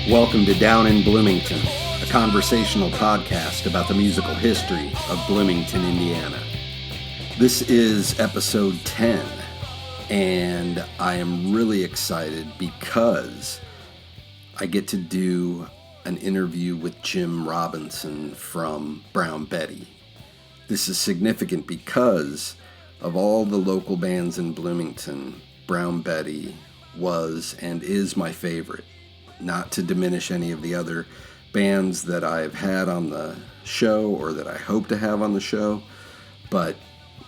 Welcome to Down in Bloomington, a conversational podcast about the musical history of Bloomington, Indiana. This is episode 10, and I am really excited because I get to do an interview with Jim Robinson from Brown Betty. This is significant because of all the local bands in Bloomington, Brown Betty was and is my favorite. Not to diminish any of the other bands that I've had on the show or that I hope to have on the show, but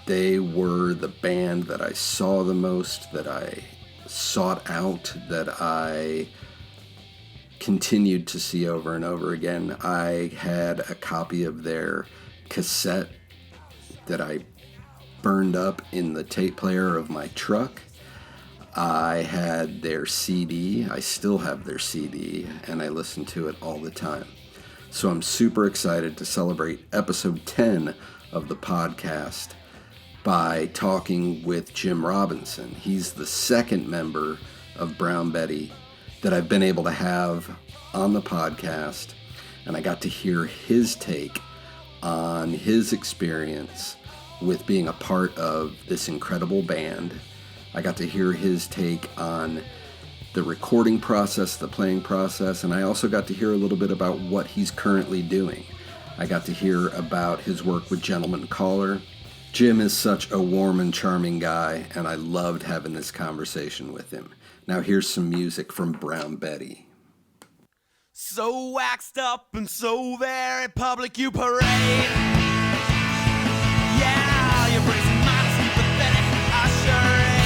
they were the band that I saw the most, that I sought out, that I continued to see over and over again. I had a copy of their cassette that I burned up in the tape player of my truck. I had their CD, I still have their CD, and I listen to it all the time. So I'm super excited to celebrate episode 10 of the podcast by talking with Jim Robinson. He's the second member of Brown Betty that I've been able to have on the podcast, and I got to hear his take on his experience with being a part of this incredible band. I got to hear his take on the recording process, the playing process, and I also got to hear a little bit about what he's currently doing. I got to hear about his work with Gentleman Caller. Jim is such a warm and charming guy, and I loved having this conversation with him. Now here's some music from Brown Betty. So waxed up and so very public you parade. Yeah, you bring some modesty, pathetic, I sure ain't.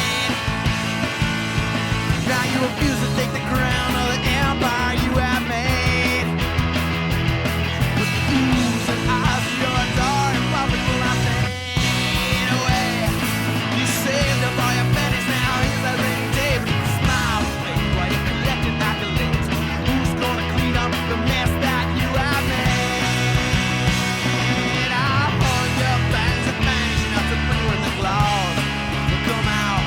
Now you refuse to take the crown of the empire you have made. With the oohs and ahs of your adoring public will not fade away. You saved up all your pennies, now here's that ring tape. Smile fake while you're collecting accolades. Who's gonna clean up the mess that you have made? I'll hung your bangs and bangs, not to bring when the claws will come out.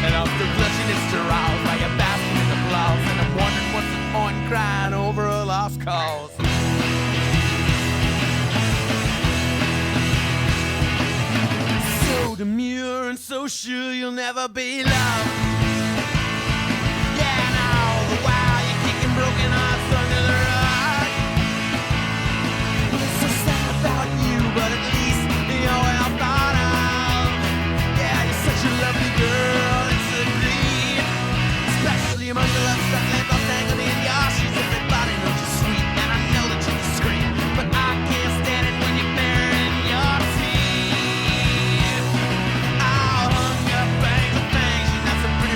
And I'm still clutching its straws while you're basking in applause. And I'm wondering what's the point in crying over a lost cause. So demure and so sure you'll never be loved. Yeah, and all the while you're kicking broken hearts under the rug. It's so sad about you, but at least you're well thought of. Yeah, you're such a lovely girl, it's a dream. Especially among the love stuff left tangled in your shoes. Everybody knows you're sweet, and I know that you can scream, but I can't stand it when you're burying your teeth. Oh, hung up bangs and bangs, you're not so pretty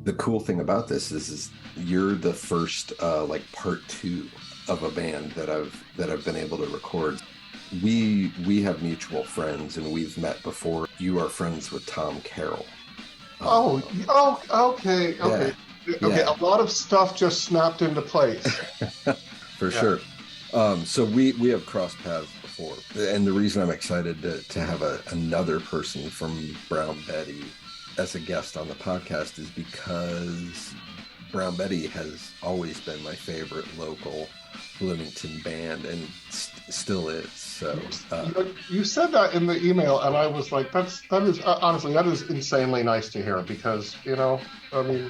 the cool thing about this is you're the first like part two of a band that I've been able to record. We have mutual friends and we've met before. You are friends with Tom Carroll. Okay. Yeah. Okay, a lot of stuff just snapped into place. For sure. So we have crossed paths before, and the reason I'm excited to have another person from Brown Betty as a guest on the podcast is because Brown Betty has always been my favorite local Bloomington band, and still is. So you said that in the email, and I was like, that is honestly, that is insanely nice to hear, because I mean,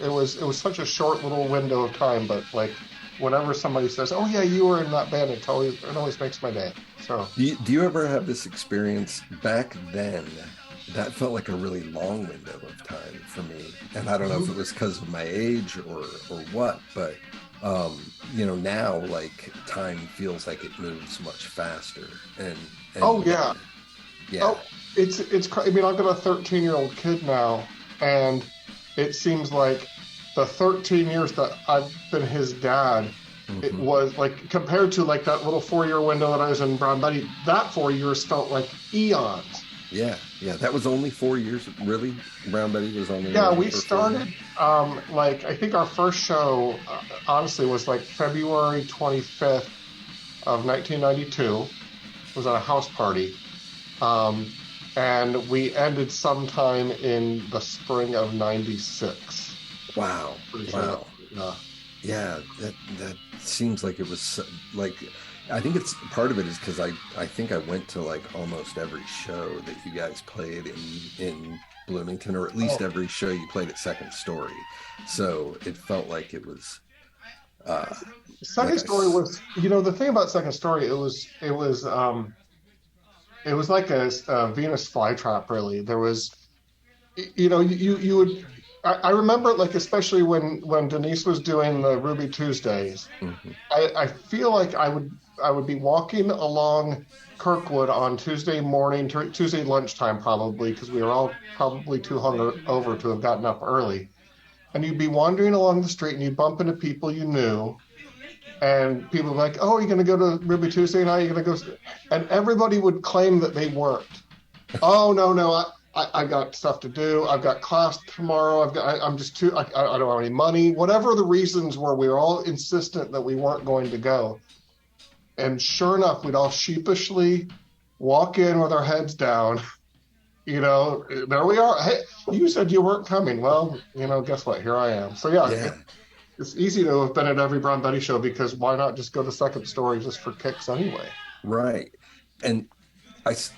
it was such a short little window of time, but like whenever somebody says, "Oh yeah, you were in that band," it always makes my day. So do you ever have this experience? Back then, that felt like a really long window of time for me, and I don't know if it was because of my age or what, but now like time feels like it moves much faster, and oh yeah. Oh, it's I mean, I've got a 13-year-old kid now, and it seems like the 13 years that I've been his dad, it was like, compared to like that little 4-year window that I was in Brown Betty, that 4 years felt like eons. Yeah, that was only 4 years, really? Brown Betty was only... Yeah, we started, like, I think our first show, honestly, was like February 25th of 1992. It was at a house party. And we ended sometime in the spring of 96. Wow. Sure. Yeah, that seems like it was, like... I think it's part of it is because I think I went to like almost every show that you guys played in Bloomington, or at least every show you played at Second Story. So it felt like it was. Second Story was, the thing about Second Story, it was like a Venus flytrap, really. There was, you would. I remember, like, especially when Denise was doing the Ruby Tuesdays, I feel like I would be walking along Kirkwood on Tuesday morning, Tuesday lunchtime probably, because we were all probably too hungover to have gotten up early. And you'd be wandering along the street and you'd bump into people you knew. And people were like, "Oh, are you going to go to Ruby Tuesday night? Are you going to go?" And everybody would claim that they weren't. "Oh, no, I got stuff to do. I've got class tomorrow. I'm just I don't have any money." Whatever the reasons were, we were all insistent that we weren't going to go. And sure enough, we'd all sheepishly walk in with our heads down. There we are. Hey, you said you weren't coming. Well, guess what? Here I am. So yeah. It's easy to have been at every Brown Betty show, because why not just go to Second Story just for kicks anyway? Right. And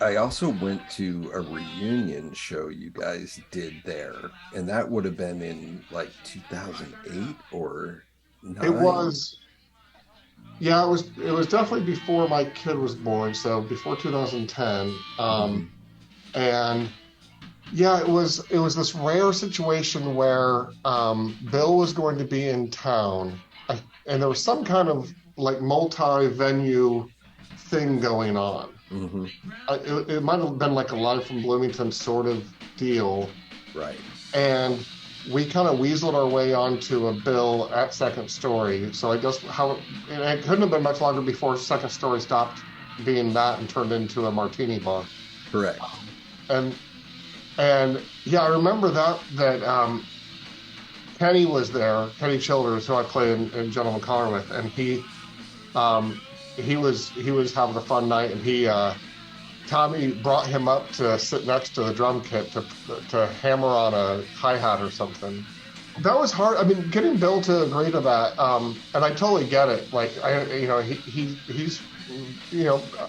I also went to a reunion show you guys did there, and that would have been in like 2008 or 9. It was. Yeah, it was definitely before my kid was born, so before 2010. And yeah, it was this rare situation where Bill was going to be in town, and there was some kind of like multi-venue thing going on. It might have been like a Live from Bloomington sort of deal. Right. And we kind of weaseled our way onto a bill at Second Story. So I guess it couldn't have been much longer before Second Story stopped being that and turned into a martini bar. Correct. And yeah, I remember that Kenny was there, Kenny Childers, who I play in Gentleman Caller with, and he was having a fun night, and Tommy brought him up to sit next to the drum kit to hammer on a hi-hat or something. That was hard. I mean, getting Bill to agree to that, and I totally get it. Like, he's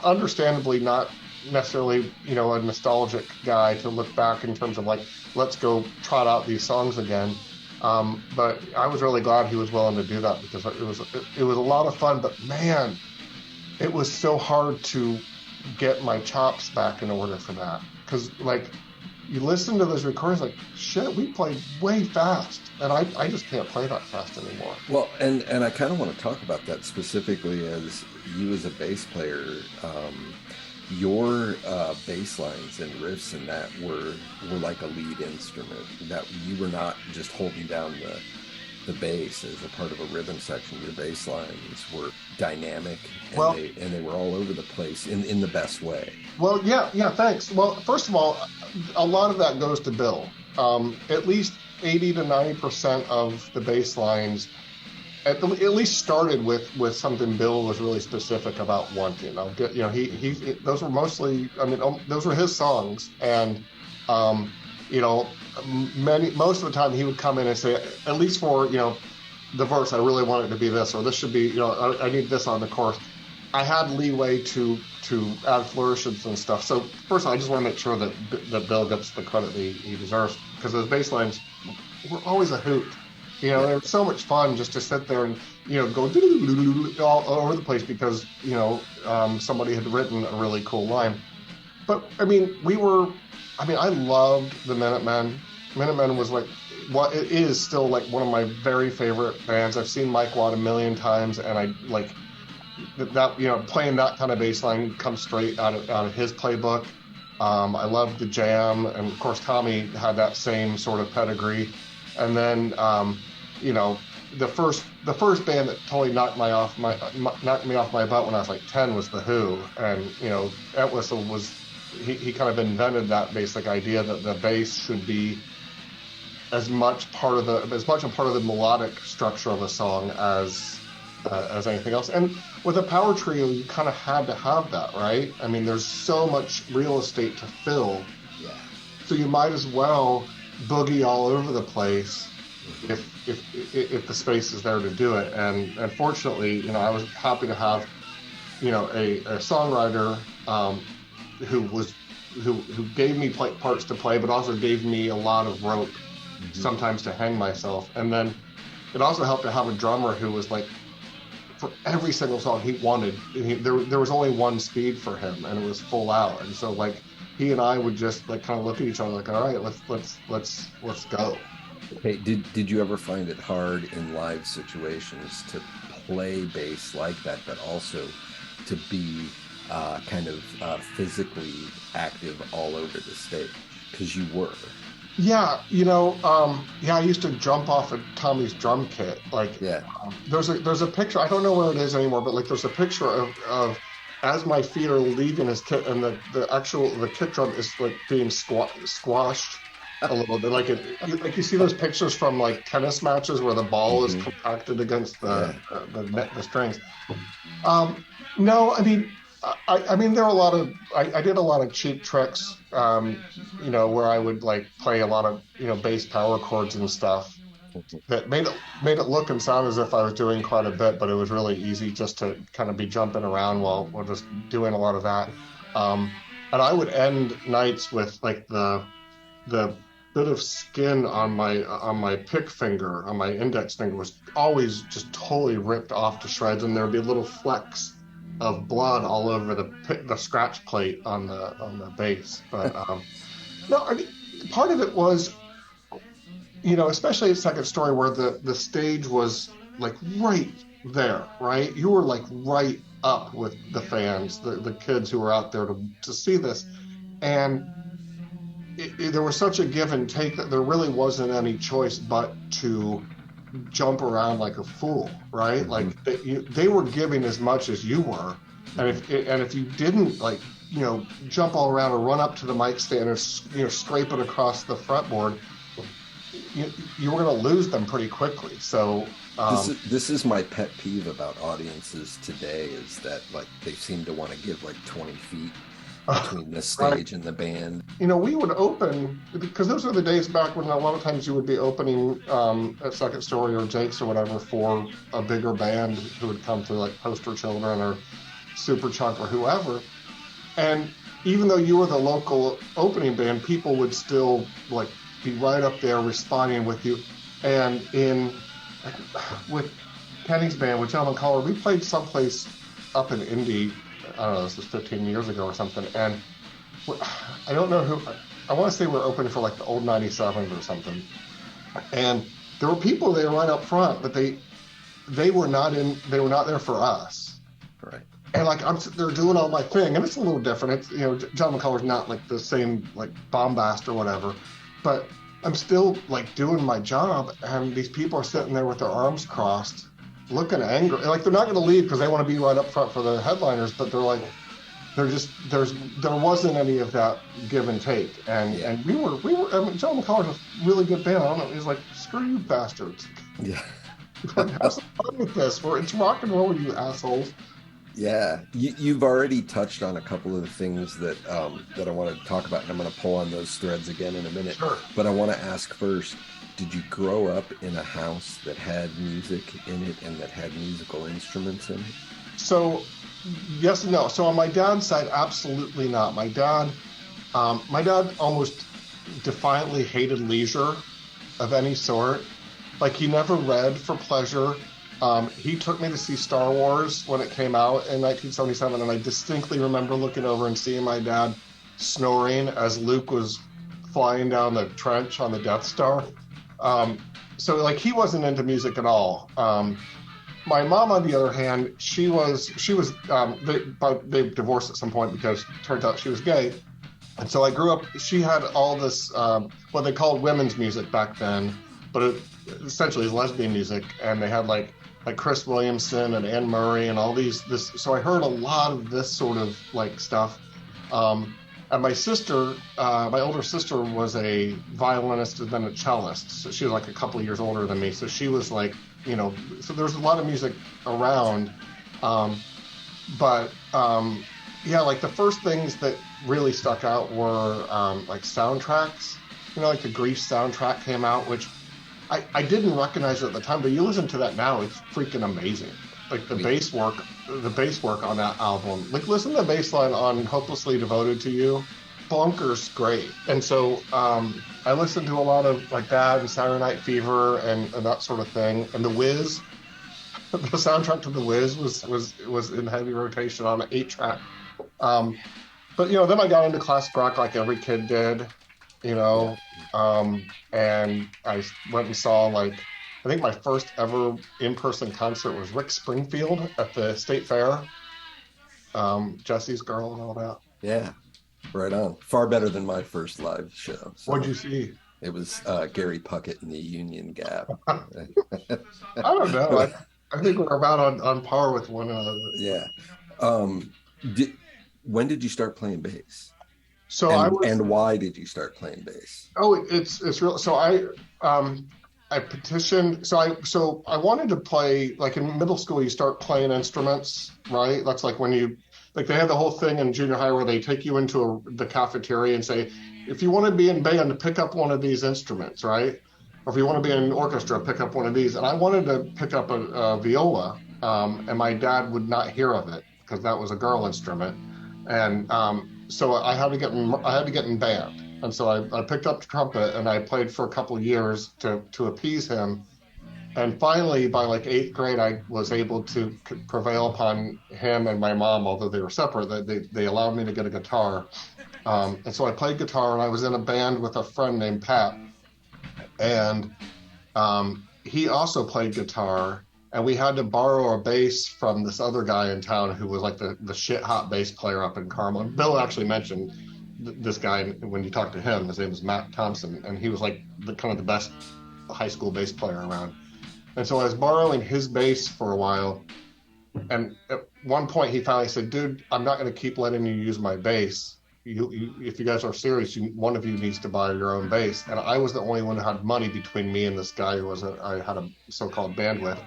understandably not necessarily a nostalgic guy to look back in terms of like, let's go trot out these songs again. But I was really glad he was willing to do that, because it was a lot of fun. But man, it was so hard to get my chops back in order for that, because like, you listen to those recordings, like, shit, we played way fast, and I just can't play that fast anymore. Well, and I kind of want to talk about that specifically, as you as a bass player. your bass lines and riffs and that were like a lead instrument. That you were not just holding down the bass as a part of a rhythm section. Your bass lines were dynamic, and they were all over the place in the best way. Well, yeah, thanks. Well, first of all, a lot of that goes to Bill. At least 80 to 90% of the bass lines at least started with something Bill was really specific about wanting. He those were mostly, those were his songs, and most of the time he would come in and say, at least for the verse, I really want it to be this, or this should be, I need this on the chorus. I had leeway to add flourishes and stuff. So first of all, I just want to make sure that Bill gets the credit he deserves, because those bass lines were always a hoot. They were so much fun just to sit there and go all over the place because somebody had written a really cool line. But I loved the Minutemen. Minutemen was it is still one of my very favorite bands. I've seen Mike Watt a million times, and I like that. Playing that kind of bass line comes straight out of his playbook. I loved the Jam, and of course Tommy had that same sort of pedigree. And then the first band that totally knocked me off my butt when I was 10 was the Who, and Entwistle was he kind of invented that basic idea that the bass should be as much a part of the melodic structure of a song as anything else. And with a power trio, you kind of had to have that, right? There's so much real estate to fill, so you might as well boogie all over the place if the space is there to do it. And fortunately, I was happy to have a songwriter who gave me parts to play, but also gave me a lot of rope sometimes to hang myself. And then it also helped to have a drummer who was for every single song he wanted, there was only one speed for him, and it was full out. And so he and I would just kind of look at each other all right, let's go. Hey, did you ever find it hard in live situations to play bass like that, but also to be physically active all over the stage? Because you were. Yeah, I used to jump off of Tommy's drum kit. There's a picture, I don't know where it is anymore, but there's a picture of as my feet are leaving his kit, and the kick drum is being squashed a little bit. You see those pictures from tennis matches where the ball is compacted against the strings. No, there are a lot of I did a lot of cheap tricks, where I would play a lot of bass power chords and stuff that made it look and sound as if I was doing quite a bit, but it was really easy just to kind of be jumping around while just doing a lot of that. And I would end nights with the bit of skin on my pick finger, on my index finger, was always just totally ripped off to shreds, and there would be little flecks of blood all over the scratch plate on the bass. But part of it was, especially at Second Story, where the stage was right there, right? You were right up with the fans, the kids who were out there to see this, and there was such a give and take that there really wasn't any choice but to jump around like a fool, right? They were giving as much as you were, and if you didn't jump all around or run up to the mic stand or scrape it across the fretboard, you were going to lose them pretty quickly. So this is my pet peeve about audiences today, is that they seem to want to give 20 feet between the stage and the band. We would open, because those are the days back when a lot of times you would be opening at Second Story or Jake's or whatever for a bigger band who would come through, Poster Children or Superchunk or whoever. And even though you were the local opening band, people would still be right up there responding with you. And with Kenny's band, with Gentleman Caller, we played someplace up in Indy. I don't know, this was 15 years ago or something, and I don't know who, I want to say we're opening for the old 97s or something, and there were people there right up front, but they were not there for us. Right. And like I'm sitting there doing all my thing, and it's a little different. It's, John McCullough's not like the same like bombast or whatever, but I'm still like doing my job, and these people are sitting there with their arms crossed, looking angry. Like they're not going to leave because they want to be right up front for the headliners, but they're like, there wasn't any of that give and take, and we were. I mean, John McCullough was a really good band. I don't know. He's like, screw you bastards. Yeah. Like, have some fun with this. It's rock and roll, you assholes. Yeah, you've already touched on a couple of the things that that I wanted to talk about, and I'm going to pull on those threads again in a minute. Sure. But I want to ask first, did you grow up in a house that had music in it and that had musical instruments in it? So, yes and no. So on my dad's side, absolutely not. My dad almost defiantly hated leisure of any sort. Like he never read for pleasure. He took me to see Star Wars when it came out in 1977, and I distinctly remember looking over and seeing my dad snoring as Luke was flying down the trench on the Death Star. So like he wasn't into music at all. My mom, on the other hand, they divorced at some point because it turns out she was gay. And so I grew up, she had all this, what they called women's music back then, but it essentially is lesbian music. And they had like Chris Williamson and Anne Murray and all so I heard a lot of this sort of like stuff. And my sister, my older sister was a violinist and then a cellist. So she was like a couple of years older than me. So she was like, so there's a lot of music around. Yeah, like the first things that really stuck out were like soundtracks. Like the Grease soundtrack came out, which I didn't recognize it at the time, but you listen to that now, it's freaking amazing. Like the bass work on that album. Like listen to the bass line on Hopelessly Devoted to You. Bonkers great. And so I listened to a lot of like that and Saturday Night Fever and that sort of thing. And The Wiz, the soundtrack to The Wiz was in heavy rotation on an 8-track. But then I got into classic rock like every kid did, and I went and saw like, I think my first ever in-person concert was Rick Springfield at the State Fair. Jesse's Girl and all that. Yeah, right on. Far better than my first live show. So What'd you see? it was Gary Puckett in the Union Gap. I don't know. I think we're about on par with one another. Yeah. When did you start playing bass? So and why did you start playing bass? Oh, it's real. So I petitioned. So I wanted to play, like in middle school, you start playing instruments, right? That's like when they had the whole thing in junior high where they take you into the cafeteria and say, if you want to be in band, pick up one of these instruments, right? Or if you want to be in an orchestra, pick up one of these. And I wanted to pick up a viola, and my dad would not hear of it because that was a girl instrument. And so I had to get in band. And so I picked up the trumpet and I played for a couple of years to appease him. And finally, by like 8th grade, I was able to prevail upon him and my mom, although they were separate. They allowed me to get a guitar. And so I played guitar, and I was in a band with a friend named Pat. And he also played guitar. And we had to borrow a bass from this other guy in town who was like the shit hot bass player up in Carmel. And Bill actually mentioned this guy when you talked to him. His name was Matt Thompson, and he was like kind of the best high school bass player around. And so I was borrowing his bass for a while, and at one point he finally said, "Dude, I'm not going to keep letting you use my bass. If you guys are serious, one of you needs to buy your own bass." And I was the only one who had money between me and this guy who I had a so-called band with.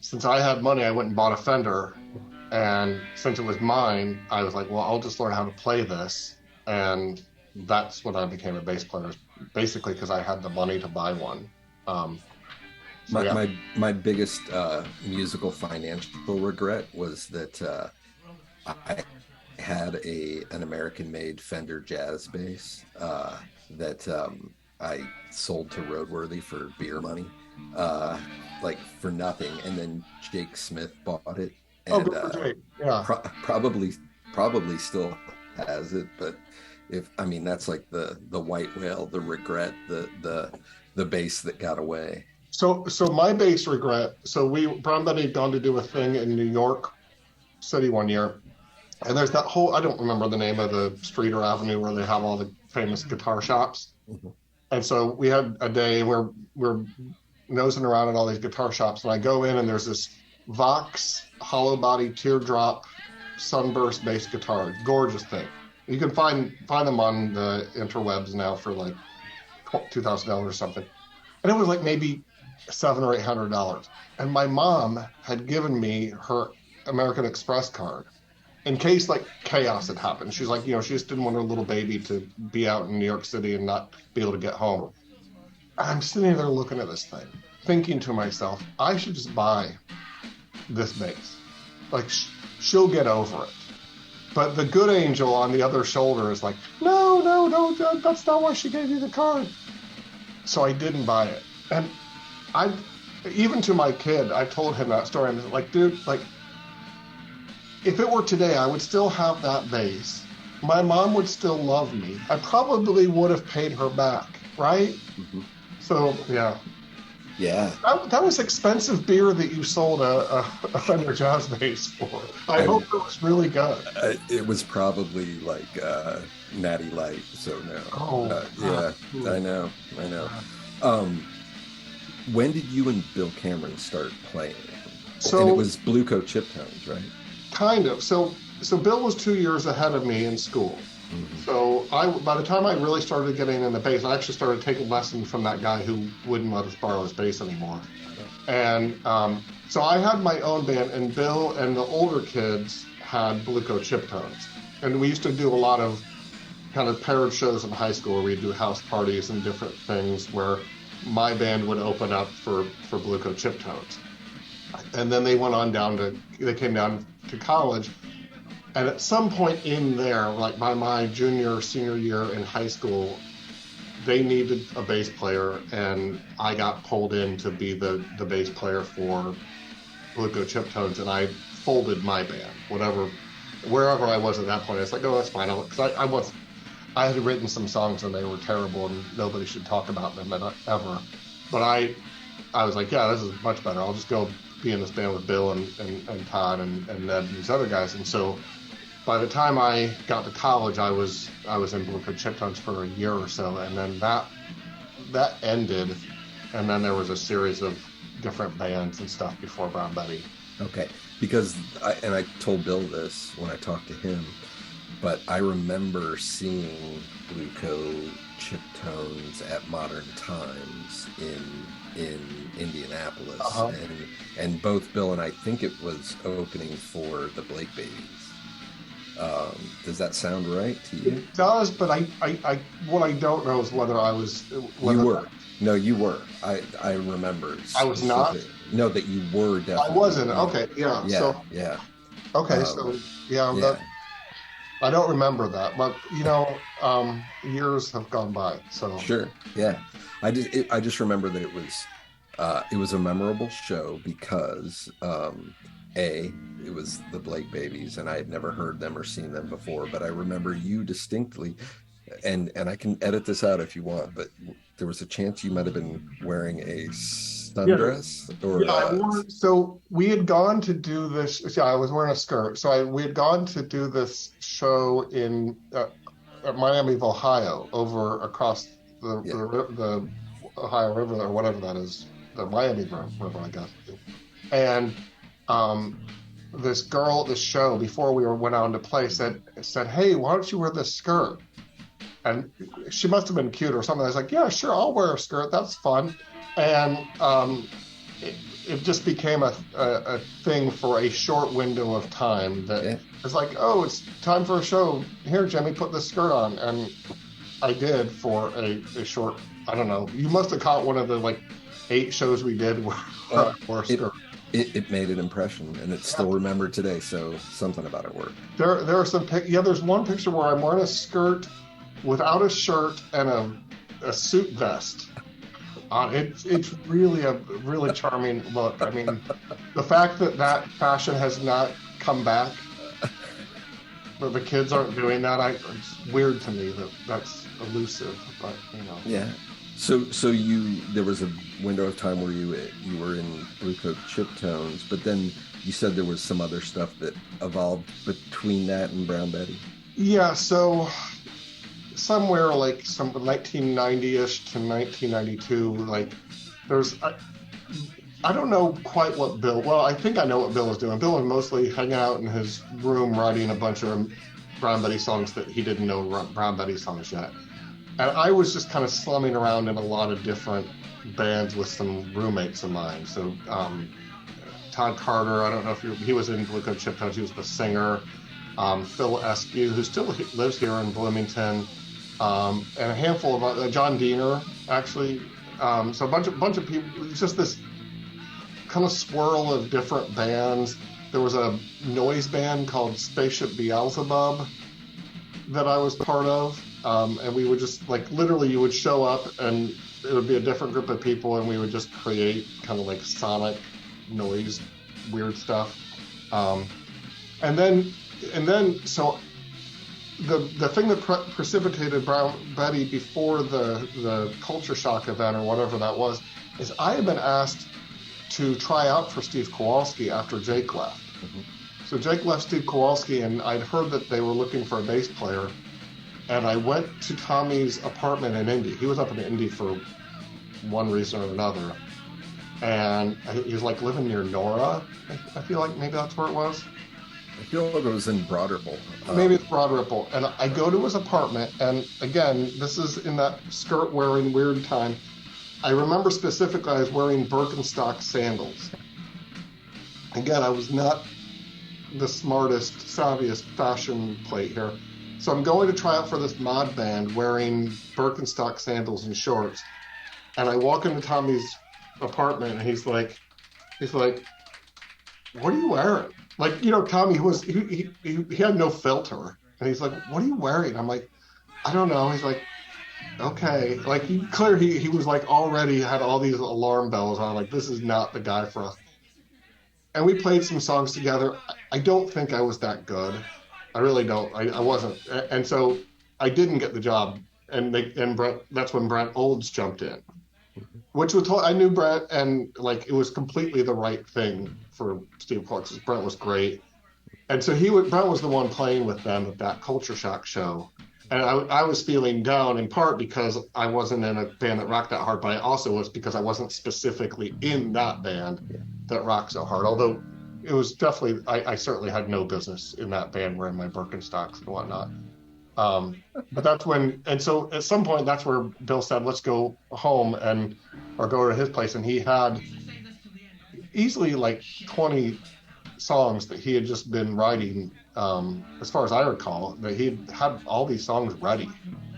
Since I had money, I went and bought a Fender, and since it was mine, I was like, well, I'll just learn how to play this. And that's when I became a bass player, basically because I had the money to buy one. My biggest musical financial regret was that I had an American-made Fender Jazz bass that I sold to Roadworthy for beer money, like for nothing, and then Jake Smith bought it. And, good for Jake. Yeah. Probably still has it, but that's like the white whale, the regret, the bass that got away. So my bass regret. So Brown Betty had gone to do a thing in New York, City one year, and there's that whole, I don't remember the name of the street or avenue where they have all the famous guitar shops. Mhm. And so we had a day where we're nosing around at all these guitar shops, and I go in and there's this Vox hollow body teardrop sunburst bass guitar, gorgeous thing. You can find them on the interwebs now for like $2,000 or something, and it was like maybe $700 or $800. And my mom had given me her American Express card in case like chaos had happened. She's like, she just didn't want her little baby to be out in New York City and not be able to get home. I'm sitting there looking at this thing, thinking to myself, I should just buy this bass. Like, she'll get over it. But the good angel on the other shoulder is like, no, that's not why she gave you the card. So I didn't buy it. And even to my kid, I told him that story. I'm like, dude, like, if it were today, I would still have that bass. My mom would still love me. I probably would have paid her back, right? Mm-hmm. So, yeah. Yeah. That was expensive beer that you sold a Fender Jazz bass for. I hope it was really good. It was probably like Natty Light, so no. Oh. Yeah, I know. When did you and Bill Cameron start playing? So, and it was Blue Coat Chip Tones, right? Kind of. So Bill was 2 years ahead of me in school. Mm-hmm. So by the time I really started getting into bass, I actually started taking lessons from that guy who wouldn't let us borrow his bass anymore. And so I had my own band, and Bill and the older kids had Blue Coat Chip Tones. And we used to do a lot of kind of paired shows in high school where we'd do house parties and different things where my band would open up for Blue Coat Chip Tones. And then they went on they came down to college. And at some point in there, like by my junior, senior year in high school, they needed a bass player, and I got pulled in to be the bass player for Blue Coat Chip Tones, and I folded my band, wherever I was at that point. I was like, oh, that's fine, because I had written some songs and they were terrible, and nobody should talk about them ever. But I was like, yeah, this is much better. I'll just go be in this band with Bill and Todd and Ned and these other guys, and so. By the time I got to college, I was in Blue Coat Chip Tones for a year or so, and then that ended, and then there was a series of different bands and stuff before Brown Betty. Okay, because I told Bill this when I talked to him, but I remember seeing Blue Coat Chip Tones at Modern Times in Indianapolis, uh-huh. and both Bill and I think it was opening for the Blake Babies. Does that sound right to you? It does, but I what I don't know is whether I was. You were. No, you were. I remember. I was not. No, that you were definitely. I wasn't. Okay, yeah. Yeah. So, yeah. Okay, so yeah. That, I don't remember that, but years have gone by. So sure. Yeah. I just remember that it was a memorable show because it was the Blake Babies, and I had never heard them or seen them before, but I remember you distinctly, and I can edit this out if you want, but there was a chance you might have been wearing a sundress. So we had gone to do this. Yeah, I was wearing a skirt. So we had gone to do this show in at Miami of Ohio, over across the Ohio River or whatever that is, the Miami River, I guess. And this show, before we went on to play, said, hey, why don't you wear this skirt? And she must have been cute or something. I was like, yeah, sure, I'll wear a skirt. That's fun. And it just became a thing for a short window of time that it's like, oh, it's time for a show. Here, Jimmy, put this skirt on. And I did for a short, I don't know. You must have caught one of the 8 shows we did where I wore a skirt. It made an impression, and it's still remembered today, so something about it worked. There are some there's one picture where I'm wearing a skirt without a shirt and a suit vest on. It's really a really charming look. I mean, the fact that fashion has not come back, that the kids aren't doing that, it's weird to me that's elusive, but Yeah. So you there was a window of time where you were in Blue Coat Chip Tones, but then you said there was some other stuff that evolved between that and Brown Betty. Yeah, so somewhere like some 1990-ish to 1992, like there's I don't know quite what Bill. Well, I think I know what Bill was doing. Bill was mostly hanging out in his room writing a bunch of Brown Betty songs that he didn't know were Brown Betty songs yet. And I was just kind of slumming around in a lot of different bands with some roommates of mine. So Todd Carter, I don't know if he was in Blue Coat Chip Tones. He was the singer. Phil Eskew, who still lives here in Bloomington, and a handful of John Diener, actually. So a bunch of people. It's just this kind of swirl of different bands. There was a noise band called Spaceship Beelzebub that I was part of, and we would just like literally you would show up and it would be a different group of people and we would just create kind of like sonic noise, weird stuff, and then so the thing that precipitated Brown Betty before the Culture Shock event or whatever that was is I had been asked to try out for Steve Kowalski after Jake left. Mm-hmm. So Jake left Steve Kowalski, and I'd heard that they were looking for a bass player, and I went to Tommy's apartment in Indy. He was up in Indy for one reason or another, and he was like living near Nora. I feel like maybe that's where it was. I feel like it was in Broad Ripple. Maybe it's Broad Ripple. And I go to his apartment, and again, this is in that skirt-wearing weird time. I remember specifically I was wearing Birkenstock sandals. Again, I was not the smartest, savviest fashion plate here. So I'm going to try out for this mod band wearing Birkenstock sandals and shorts. And I walk into Tommy's apartment, and he's like, what are you wearing? Like, you know, Tommy he had no filter. And he's like, what are you wearing? I'm like, I don't know. He's like, okay. Like, he was like already had all these alarm bells on. Like, this is not the guy for us. And we played some songs together. I don't think I was that good. I really don't. I wasn't. And so I didn't get the job. And Brent, that's when Brent Olds jumped in. Which was I knew Brent, and like it was completely the right thing for Steve Clark. Brent was great, and so Brent was the one playing with them at that Culture Shock show, and I was feeling down in part because I wasn't in a band that rocked that hard, but I also was because I wasn't specifically in that band that rocked so hard. Although it was definitely I certainly had no business in that band wearing my Birkenstocks and whatnot. But that's when, and so at some point, that's where Bill said, let's go home or go to his place. And he had easily like 20 songs that he had just been writing, as far as I recall, that he had all these songs ready.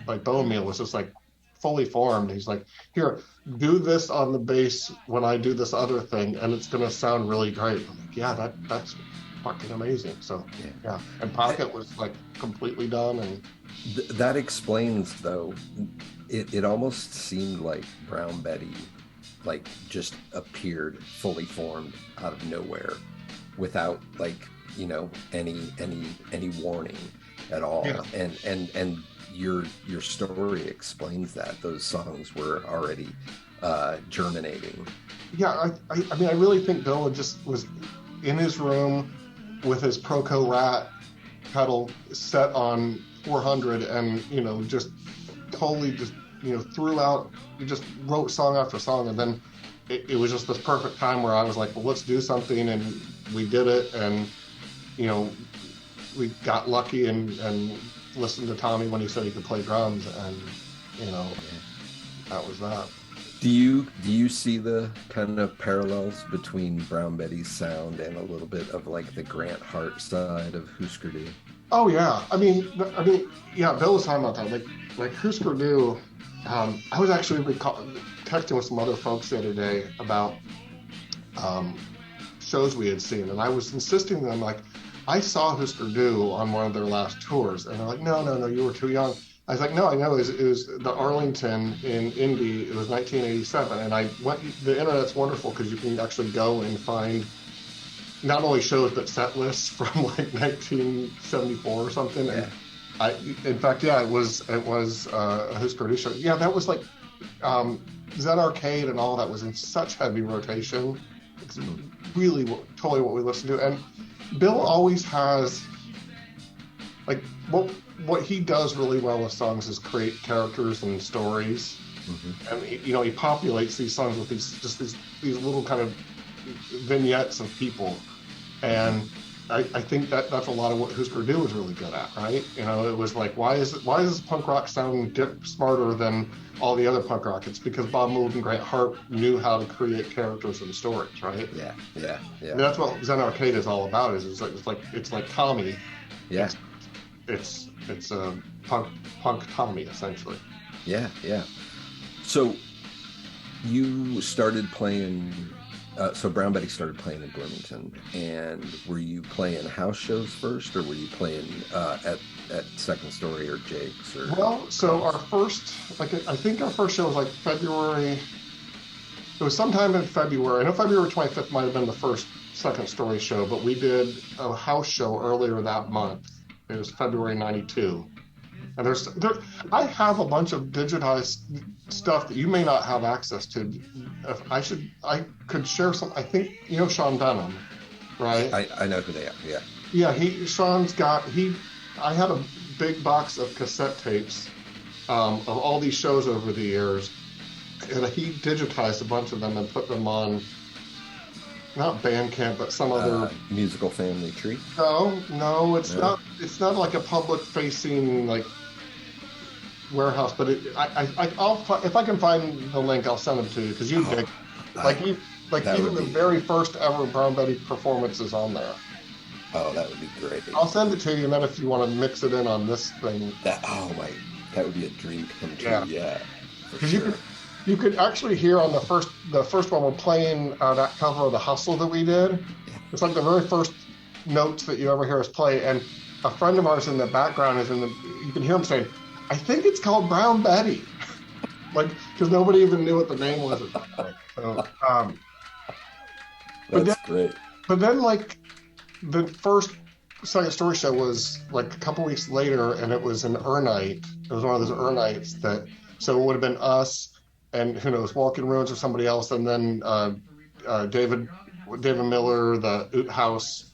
Like Bone Meal was just like fully formed. He's like, here, do this on the bass when I do this other thing, and it's going to sound really great. I'm like, yeah, that's fucking amazing. So yeah, and Pocket was like completely done, and that explains though. It almost seemed like Brown Betty, like just appeared fully formed out of nowhere, without like any warning at all. Yeah. And your story explains that those songs were already germinating. Yeah, I mean, I really think Bill just was in his room with his Proco Rat pedal set on 400 and, just totally just, threw out, just wrote song after song. And then it was just this perfect time where I was like, well, let's do something. And we did it. And, we got lucky and listened to Tommy when he said he could play drums. And, that was that. Do you see the kind of parallels between Brown Betty's sound and a little bit of like the Grant Hart side of Husker Du? Oh yeah, I mean, yeah. Bill was talking about that, like Husker Du. I was actually texting with some other folks the other day about shows we had seen, and I was insisting to them like, I saw Husker Du on one of their last tours, and they're like, no, you were too young. I was like, no, I know. It was the Arlington in Indy. It was 1987, and I went. The internet's wonderful because you can actually go and find not only shows but set lists from like 1974 or something. Yeah. And in fact, it was a Husker Du show. Yeah, that was like Zen Arcade and all that was in such heavy rotation. It's really totally what we listen to. And Bill always has, like, what he does really well with songs is create characters and stories. And he populates these songs with these little kind of vignettes of people, and I think that's a lot of what Husker Du was really good at, right? It was like, why is this punk rock sound smarter than all the other punk rock? It's because Bob Mould and Grant Hart knew how to create characters and stories, right? Yeah. And that's what Zen Arcade is all about. It's like Tommy. Yeah. It's a punk Tommy essentially. Yeah. So you started playing. So Brown Betty started playing in Bloomington, and were you playing house shows first, or were you playing at Second Story or Jake's? Or well, so our first, I think our first show was like February. It was sometime in February. I know February 25th might have been the first Second Story show, but we did a house show earlier that month. It was February '92, and I have a bunch of digitized stuff that you may not have access to. I could share some. I think Sean Benham, right? I know who they are. Yeah. Yeah, Sean's got I had a big box of cassette tapes of all these shows over the years, and he digitized a bunch of them and put them on, not Bandcamp, but some other musical family tree. No, it's not. It's not like a public facing like warehouse, but I'll if I can find the link, I'll send it to you because you dig. Even the very first ever Brown Betty performance is on there. Oh, that would be great. I'll send it to you, and then if you want to mix it in on this thing, that would be a dream come true. Yeah, because you could actually hear on the first one we're playing that cover of The Hustle that we did. Yeah. It's like the very first notes that you ever hear us play, and a friend of ours in the background you can hear him saying, I think it's called Brown Betty, because nobody even knew what the name was at that point. So, that's great. But then, the first Second Story show was a couple weeks later, and it was an Urnite. It was one of those Urnites so it would have been us, and who knows, Walking Ruins or somebody else, and then David Miller, the Oot House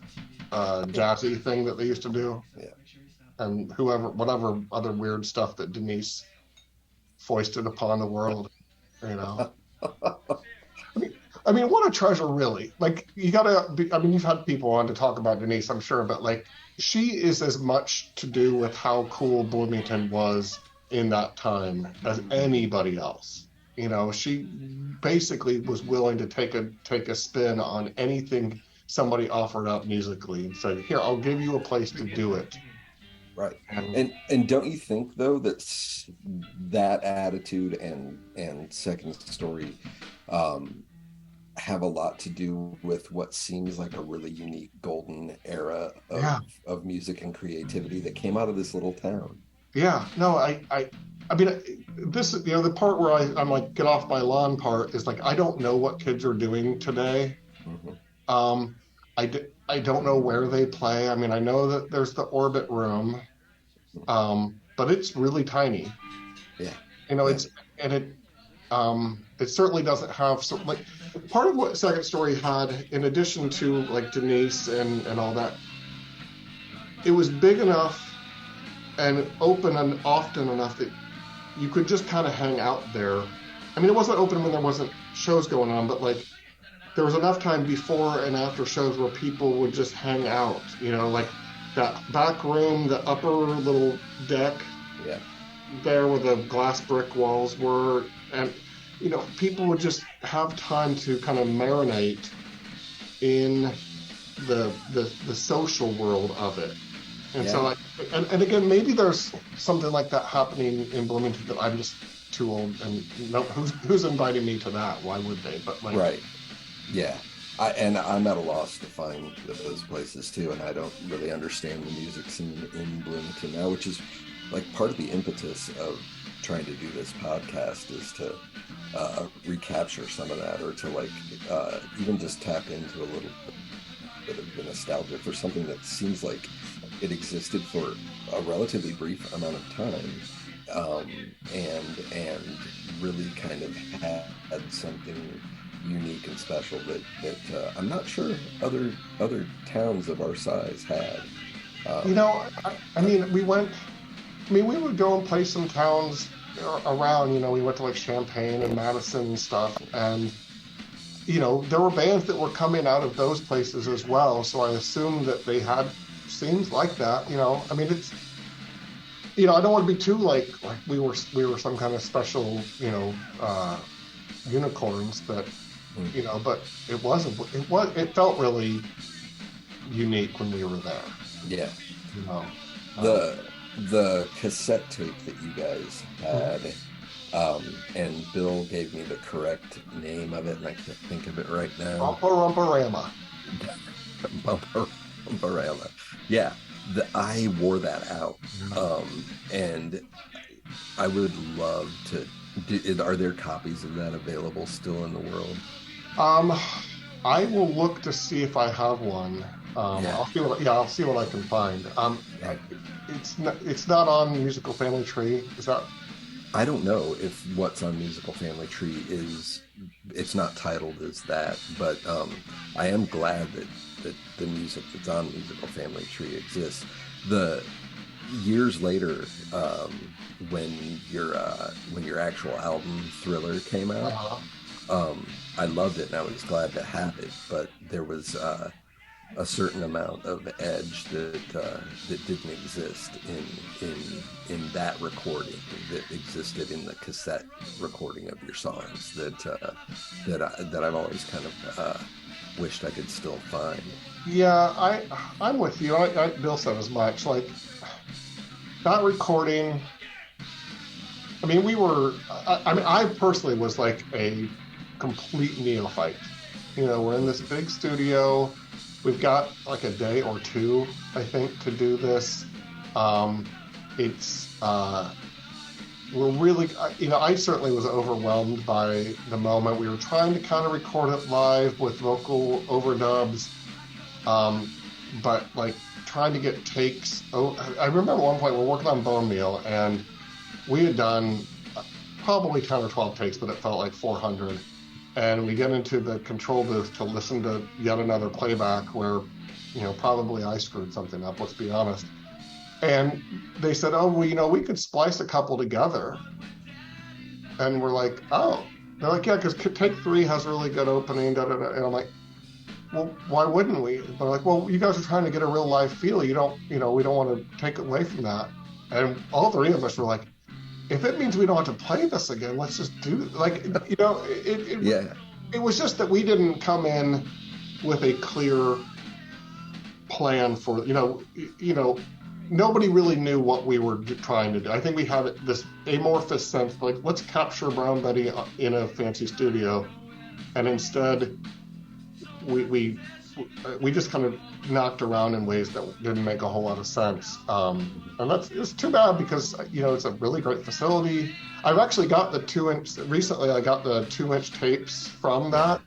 jazzy thing that they used to do. Yeah. And whatever other weird stuff that Denise foisted upon the world, I mean, what a treasure, really. You've had people on to talk about Denise, I'm sure, but she is as much to do with how cool Bloomington was in that time as anybody else. She basically was willing to take a spin on anything somebody offered up musically and said, here, I'll give you a place to do it. Right. And don't you think, though, that attitude and Second Story have a lot to do with what seems like a really unique golden era of music and creativity that came out of this little town? Yeah. No, I mean, this is, the part where I'm like, get off my lawn part is I don't know what kids are doing today. Mm-hmm. I don't know where they play. I mean, I know that there's the Orbit Room, but it's really tiny. Yeah. It certainly doesn't have part of what Second Story had, in addition to Denise and all that. It was big enough and open and often enough that you could just kind of hang out there. I mean, it wasn't open when there wasn't shows going on, but there was enough time before and after shows where people would just hang out, that back room, the upper little deck there where the glass brick walls were. And, people would just have time to kind of marinate in the social world of it. And so, and again, maybe there's something like that happening in Bloomington that I'm just too old and who's inviting me to that? Why would they? But right. Yeah. I'm at a loss to find those places too, and I don't really understand the music scene in Bloomington now, which is part of the impetus of trying to do this podcast is to recapture some of that, or to even just tap into a little bit of the nostalgia for something that seems like it existed for a relatively brief amount of time and really kind of had something unique and special that I'm not sure other towns of our size had. I mean, we would go and play some towns around. We went to like Champaign and Madison and stuff, and there were bands that were coming out of those places as well. So I assumed that they had scenes like that. I mean, it's I don't want to be too like we were some kind of special unicorns, but but it felt really unique when we were there. Yeah. Um, the cassette tape that you guys had, and Bill gave me the correct name of it, and I can't think of it right now. Bumper Bumperama. Yeah, I wore that out, and I would love to. Are there copies of that available still in the world? I will look to see if I have one. I'll see what I can find. It's not on Musical Family Tree. Is that? I don't know if what's on Musical Family Tree it's not titled as that, but I am glad that the music that's on Musical Family Tree exists. The years later, when your actual album Thriller came out, I loved it and I was glad to have it, but there was a certain amount of edge that didn't exist in that recording that existed in the cassette recording of your songs that I've always kind of wished I could still find. Yeah, I'm with you. Bill said as much. Like that recording. I mean, I personally was like a complete neophyte. We're in this big studio. We've got like a day or two, I think, to do this. We're really, I certainly was overwhelmed by the moment. We were trying to kind of record it live with vocal overdubs, but like trying to get takes. I remember at one point we're working on Bone Meal, and we had done probably 10 or 12 takes, but it felt like 400. And we get into the control booth to listen to yet another playback where, probably I screwed something up, let's be honest. And they said, oh, well, we could splice a couple together. And we're like, oh. They're like, yeah, because take 3 has a really good opening, da-da-da. And I'm like, well, why wouldn't we? They're like, well, you guys are trying to get a real live feel. We don't want to take away from that. And all 3 of us were like, if it means we don't have to play this again, let's just do it. Like, it was just that we didn't come in with a clear plan for, nobody really knew what we were trying to do. I think we had this amorphous sense, like, let's capture Brown Betty in a fancy studio. And instead, we just kind of knocked around in ways that didn't make a whole lot of sense. And it's too bad because, it's a really great facility. I've actually got recently I got the 2-inch tapes from that.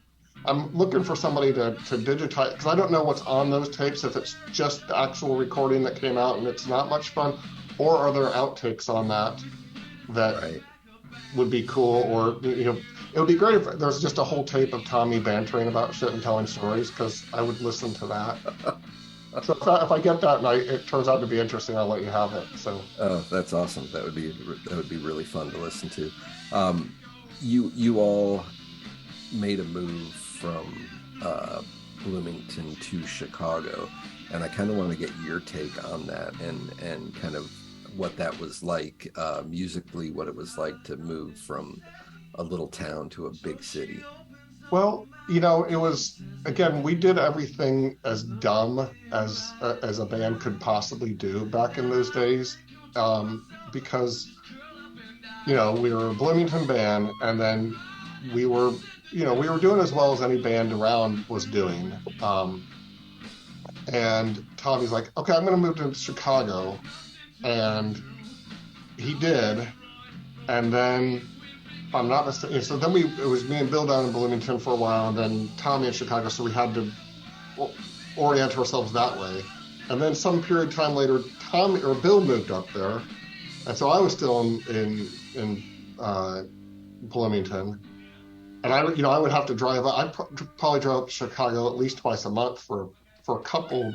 I'm looking for somebody to digitize, because I don't know what's on those tapes, if it's just the actual recording that came out and it's not much fun, or are there outtakes on that right. would be cool, or, it would be great if there's just a whole tape of Tommy bantering about shit and telling stories, because I would listen to that. So if I get that and it turns out to be interesting, I'll let you have it. So. Oh, that's awesome. That would be really fun to listen to. You all made a move from Bloomington to Chicago, and I kind of want to get your take on that and kind of what that was like musically, what it was like to move from a little town to a big city. Well, it was, again, we did everything as dumb as a band could possibly do back in those days, because, we were a Bloomington band, and then we were doing as well as any band around was doing. And Tommy's like, okay, I'm going to move to Chicago. And he did. And then, if I'm not mistaken, so then it was me and Bill down in Bloomington for a while, and then Tommy in Chicago, so we had to orient ourselves that way. And then some period of time later, Bill moved up there, And so I was still in Bloomington, and I would have to drive. I'd probably drive up to Chicago at least twice a month for a couple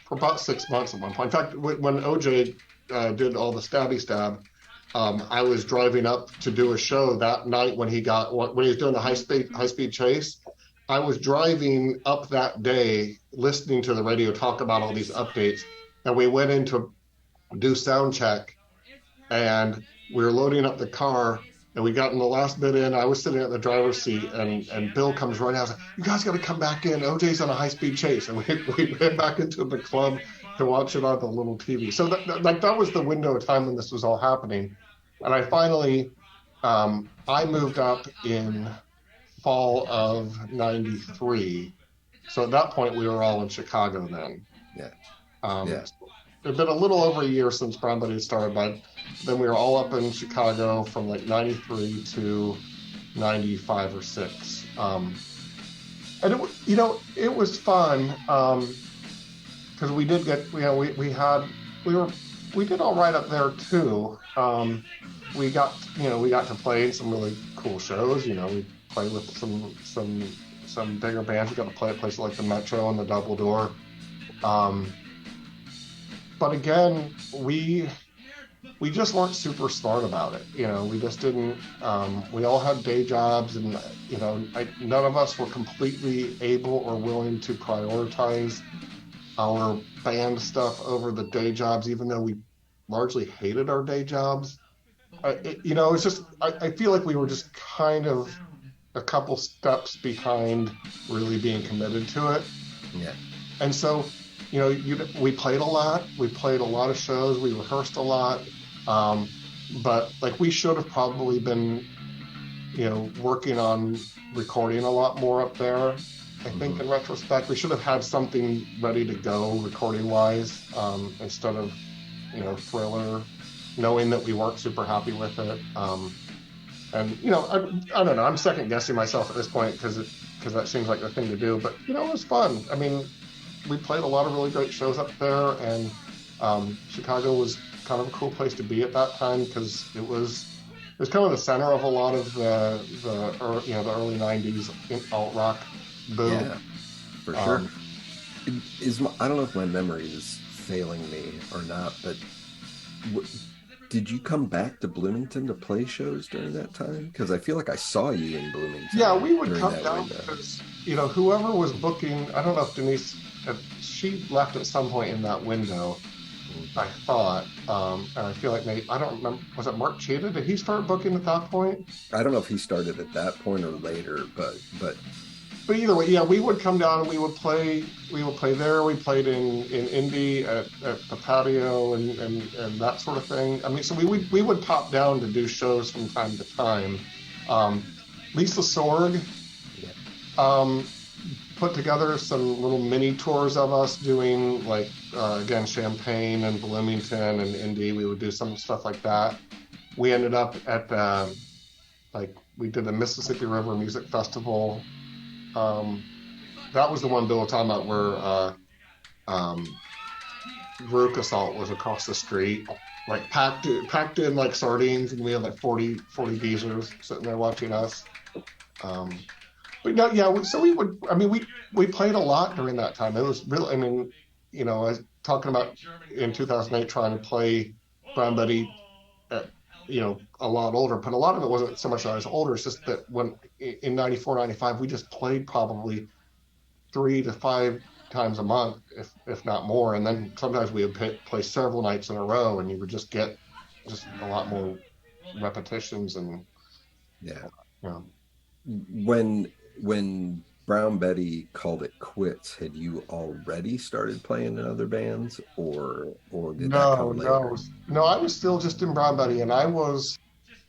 for about 6 months at one point. In fact, when OJ did all the stabby stab, I was driving up to do a show that night when he was doing the high speed chase. I was driving up that day, listening to the radio talk about all these updates, and we went in to do sound check, and we were loading up the car, and we got in the last bit in. I was sitting at the driver's seat, and Bill comes running out. I was like, "You guys got to come back in. OJ's on a high speed chase," and we went back into the club to watch it on the little TV. So that was the window of time when this was all happening, and I finally I moved up in fall of '93. So at that point, we were all in Chicago then. Yeah. Yeah. It had been a little over a year since Brown Buddy started, but then we were all up in Chicago from like '93 to '95 or '6. And it was fun because we did get, we did all right up there too. We got to play in some really cool shows. We played with some bigger bands. We got to play at places like the Metro and the Double Door. But again, we just weren't super smart about it. We just didn't. We all had day jobs, and none of us were completely able or willing to prioritize our band stuff over the day jobs, even though we largely hated our day jobs. It's just I feel like we were just kind of a couple steps behind really being committed to it. Yeah. And so, we played a lot. We played a lot of shows. We rehearsed a lot. But like we should have probably been, working on recording a lot more up there. I think in retrospect, we should have had something ready to go recording wise, instead of, Thriller, knowing that we weren't super happy with it. And I don't know. I'm second guessing myself at this point because that seems like the thing to do. But it was fun. I mean, we played a lot of really great shows up there, and Chicago was kind of a cool place to be at that time because it was kind of the center of a lot of the early '90s alt rock boom. Yeah, for sure. I don't know if my memory is failing me or not, but did you come back to Bloomington to play shows during that time? Because I feel like I saw you in Bloomington. Yeah, we would come down because whoever was booking. I don't know if Denise, she left at some point in that window, I thought, and I feel like maybe, I don't remember, was it Mark Cheetah? Did he start booking at that point? I don't know if he started at that point or later, but either way, yeah, we would come down and we would play there. We played in Indy at the patio and that sort of thing. I mean, so we would pop down to do shows from time to time. Lisa Sorg put together some little mini tours of us doing like again Champaign and Bloomington and Indy. We would do some stuff like that. We ended up at we did the Mississippi River Music Festival. That was the one Bill was talking about where Veruca Salt was across the street, like packed in like sardines, and we had like 40 geezers sitting there watching us. But no, yeah, so we played a lot during that time. It was really, I mean, I was talking about in 2008 trying to play Brown Buddy at, a lot older, but a lot of it wasn't so much that I was older. It's just that when in 94, 95, we just played probably 3 to 5 times a month, if not more. And then sometimes we would play several nights in a row, and you would just get just a lot more repetitions and When Brown Betty called it quits, had you already started playing in other bands, or did that come later? No, I was still just in Brown Betty, and I was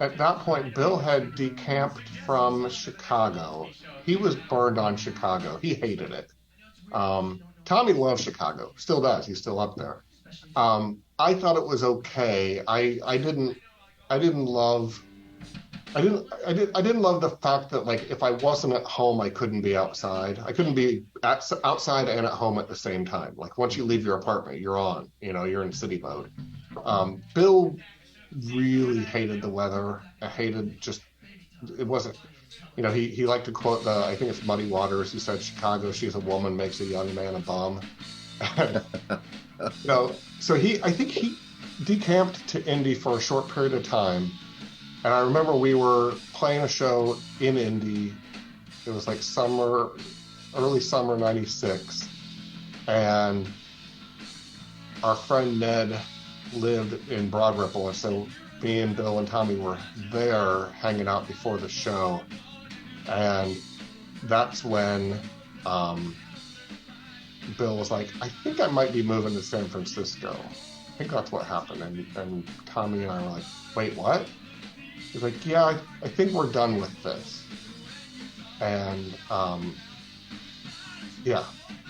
at that point. Bill had decamped from Chicago. He was burned on Chicago. He hated it. Tommy loves Chicago, still does. He's still up there. I thought it was okay. I didn't love the fact that like if I wasn't at home, I couldn't be outside. I couldn't be outside and at home at the same time. Like once you leave your apartment, you're on. You're in city mode. Bill really hated the weather. I hated just, it wasn't, he liked to quote I think it's Muddy Waters, who said, Chicago, she's a woman, makes a young man a bum. So I think he decamped to Indy for a short period of time. And I remember we were playing a show in Indy. It was like early summer 96. And our friend Ned lived in Broad Ripple. And so me and Bill and Tommy were there hanging out before the show. And that's when Bill was like, I think I might be moving to San Francisco. I think that's what happened. And Tommy and I were like, wait, what? He's like, yeah, I think we're done with this. And yeah.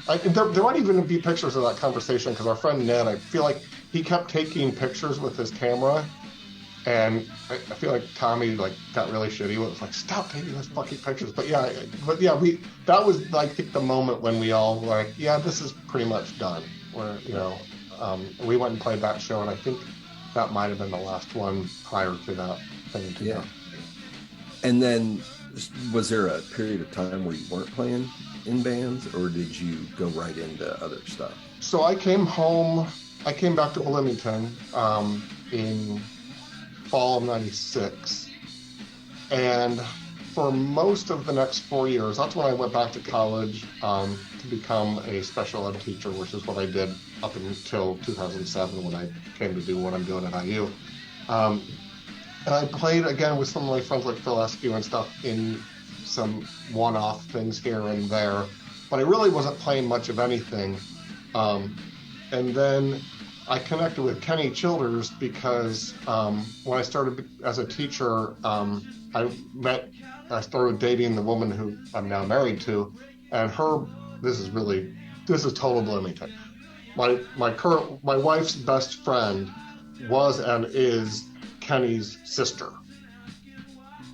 There might even be pictures of that conversation, because our friend Ned, I feel like he kept taking pictures with his camera. And I feel like Tommy got really shitty. It was like, stop taking those fucking pictures. But yeah, that was like the moment when we all were like, yeah, this is pretty much done. Where we went and played that show, and I think that might have been the last one prior to that thing. Yeah. And then, was there a period of time where you weren't playing in bands, or did you go right into other stuff? So I came back to Bloomington in fall of 96, and for most of the next 4 years, that's when I went back to college to become a special ed teacher, which is what I did up until 2007 when I came to do what I'm doing at IU. And I played again with some of my friends like Phil Eskew and stuff in some one-off things here and there, but I really wasn't playing much of anything. And then I connected with Kenny Childers because when I started as a teacher, I started dating the woman who I'm now married to, and this is total Bloomington. My wife's best friend was and is Kenny's sister,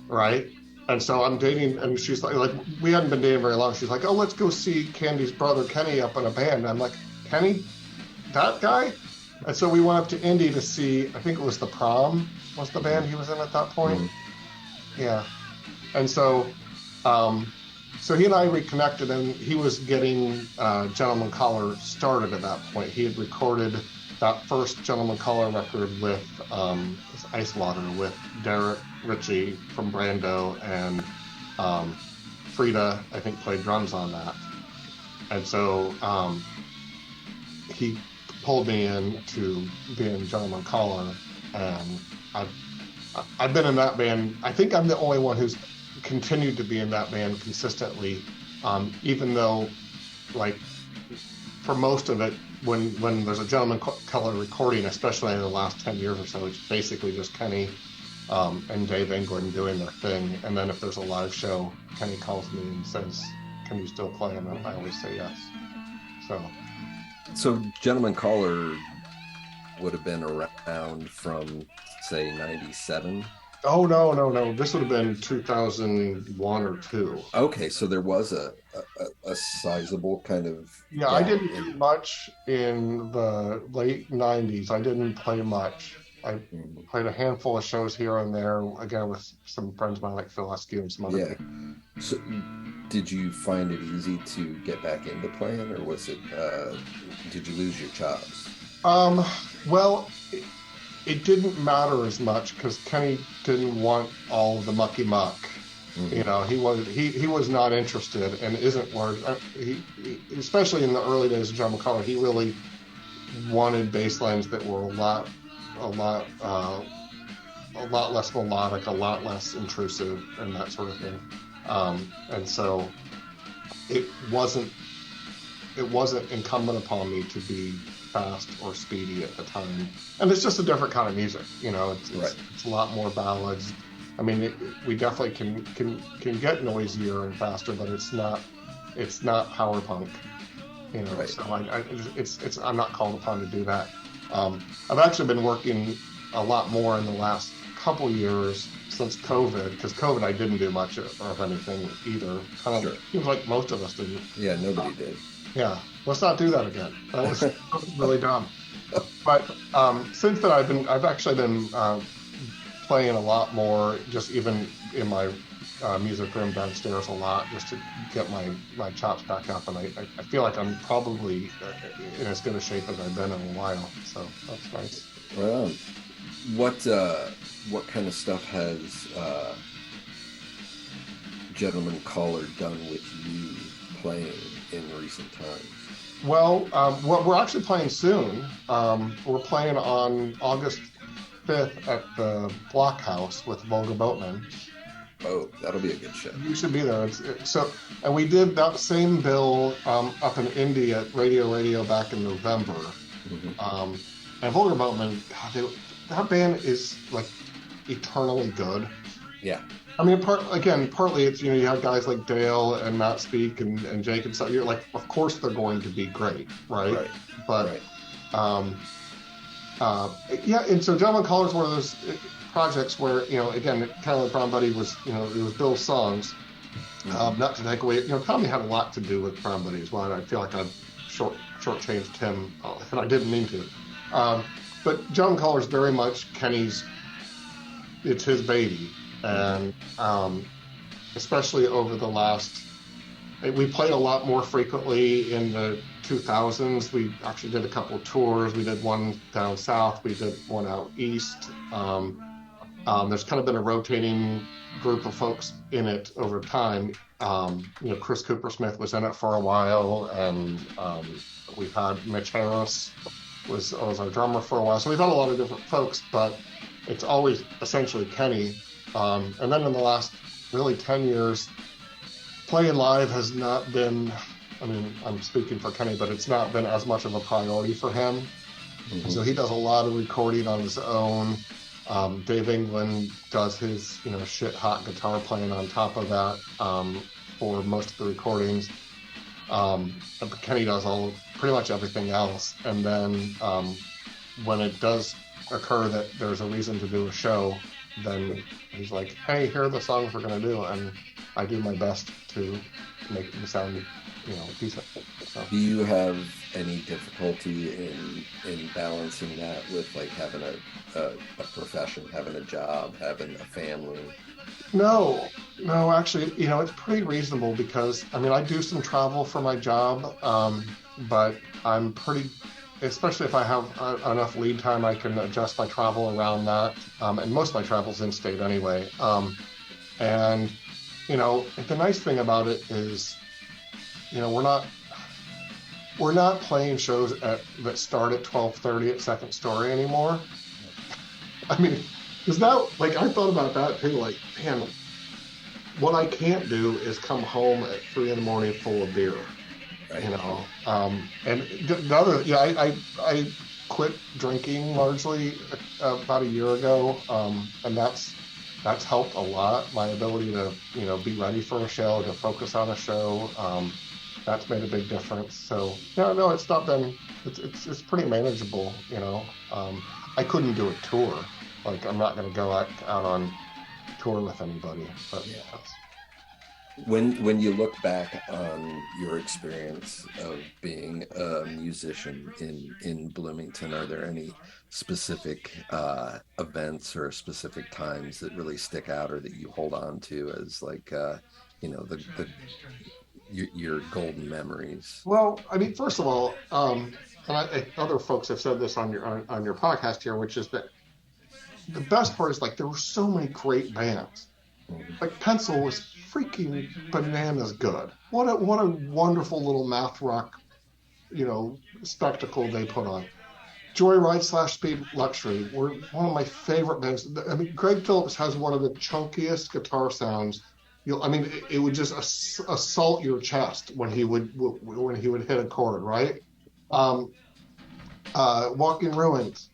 right? And so I'm dating, and she's like, we hadn't been dating very long. She's like, oh, let's go see Candy's brother Kenny up in a band. And I'm like, Kenny, that guy? And so we went up to Indy to see, I think it was The Prom was the band he was in at that point. Mm-hmm. Yeah. And so he and I reconnected, and he was getting Gentleman Caller started at that point. He had recorded that first Gentleman Caller record with Ice Water with Derek Ritchie from Brando, and Frida, I think, played drums on that. And so he pulled me in to be in Gentleman Caller, and I've been in that band. I think I'm the only one who's continued to be in that band consistently, even though, like, for most of it, when there's a Gentleman Caller recording, especially in the last 10 years or so, it's basically just Kenny and Dave England doing their thing. And then if there's a live show, Kenny calls me and says, can you still play? And I always say yes. So Gentleman Caller would have been around from, say, 97? Oh, no. This would have been 2001 or 2. Okay, so there was a sizable kind of... Yeah, I didn't do much in the late 90s. I didn't play much. I played a handful of shows here and there, again, with some friends of mine like Phil Eskew and some other people. So did you find it easy to get back into playing, or was it... did you lose your chops? Well... It didn't matter as much because Kenny didn't want all the mucky muck. Mm-hmm. You know, he was not interested and isn't he especially in the early days of Gentleman Caller, he really wanted bass lines that were a lot less melodic, a lot less intrusive, and that sort of thing. And so it wasn't incumbent upon me to be fast or speedy at the time, and it's just a different kind of music. You know, it's a lot more ballads. I mean, we definitely can get noisier and faster, but it's not power punk. You know, so I'm not called upon to do that. I've actually been working a lot more in the last couple years since COVID, because COVID I didn't do much of anything either. Kind of seems like most of us didn't. Yeah, nobody did. Yeah, let's not do that again. That was really dumb. But since then, I've actually been playing a lot more, just even in my music room downstairs a lot, just to get my chops back up. And I feel like I'm probably in as good a shape as I've been in a while. So that's nice. Well, what kind of stuff has Gentleman Caller done with you playing in recent times? Well, we're actually playing soon. We're playing on August 5th at the Blockhouse with Volga Boatman. Oh, that'll be a good show. You should be there. And we did that same bill up in Indy at Radio back in November. Mm-hmm. And Volga Boatman, God, that band is like eternally good. Yeah. I mean, partly it's, you have guys like Dale and Matt Speak and Jake and stuff. You're like, of course they're going to be great, right? Right. But, right. Yeah, and so Gentleman Caller is one of those projects where, again, kind of like Brown Buddy was, it was Bill's songs. Mm-hmm. Not to take away, Tommy had a lot to do with Brown Buddy as well, and I feel like I've shortchanged him, and I didn't mean to. But Gentleman Caller is very much it's his baby. And especially over the last, we played a lot more frequently in the 2000s. We actually did a couple of tours. We did one down south. We did one out east. There's kind of been a rotating group of folks in it over time. Chris Cooper-Smith was in it for a while, and we've had Mitch Harris was our drummer for a while. So we've had a lot of different folks, but it's always essentially Kenny. And then in the last really 10 years, playing live has not been, I'm speaking for Kenny, but it's not been as much of a priority for him. Mm-hmm. So he does a lot of recording on his own. Dave England does his, shit hot guitar playing on top of that for most of the recordings. But Kenny does pretty much everything else. And then when it does occur that there's a reason to do a show, then he's like, hey, here are the songs we're going to do, and I do my best to make them sound, decent. So. Do you have any difficulty in balancing that with like having a profession, having a job, having a family? No, actually, it's pretty reasonable because, I do some travel for my job, but I'm pretty... Especially if I have enough lead time, I can adjust my travel around that. And most of my travel's in-state anyway. And the nice thing about it is, we're not playing shows that start at 12:30 at Second Story anymore. Because now, I thought about that too. Man, what I can't do is come home at 3 a.m. full of beer. And the other, I quit drinking largely about a year ago, and that's helped a lot. My ability to, be ready for a show, to focus on a show, that's made a big difference. So, no, it's not been, it's pretty manageable, I couldn't do a tour. I'm not going to go out on tour with anybody, but yeah. When you look back on your experience of being a musician in Bloomington, are there any specific events or specific times that really stick out or that you hold on to as your golden memories? Well, first of all, and other folks have said this on your podcast here, which is that the best part is there were so many great bands. Pencil was freaking bananas good. What a wonderful little math rock, spectacle they put on. Joyride / Speed Luxury were one of my favorite bands. Greg Phillips has one of the chunkiest guitar sounds. It would just assault your chest when he would hit a chord, right? Walking Ruins.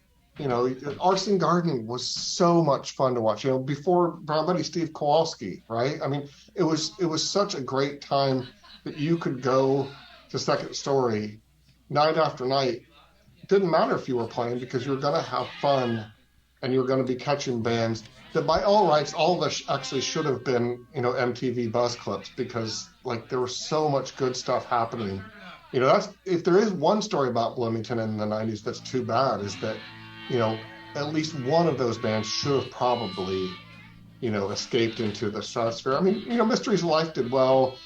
Arson Garden was so much fun to watch. Before Brown Buddy, Steve Kowalski, right? It was such a great time that you could go to Second Story night after night. It didn't matter if you were playing because you were going to have fun and you were going to be catching bands that by all rights, all of us actually should have been, MTV buzz clips because there was so much good stuff happening. That's, if there is one story about Bloomington in the 90s that's too bad, is that at least one of those bands should have probably, escaped into the stratosphere. I mean, Mysteries of Life did well.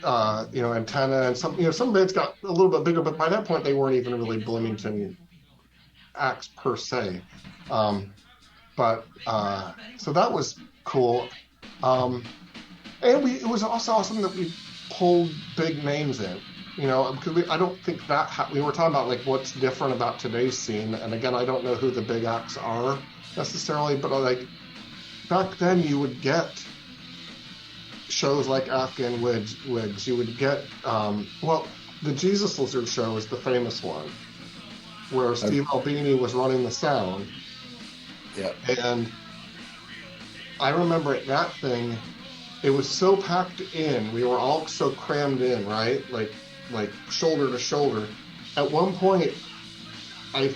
Antenna, and some bands got a little bit bigger, but by that point they weren't even really Bloomington acts per se. But so that was cool. And it was also awesome that we pulled big names in, because I don't think that we were talking about like what's different about today's scene. And again, I don't know who the big acts are necessarily, but like back then you would get shows like Afghan Wigs. You would get, the Jesus Lizard show is the famous one, where Steve Albini was running the sound. Yeah. And I remember at that thing, it was so packed in. We were all so crammed in, right? Like shoulder to shoulder. At one point, I'm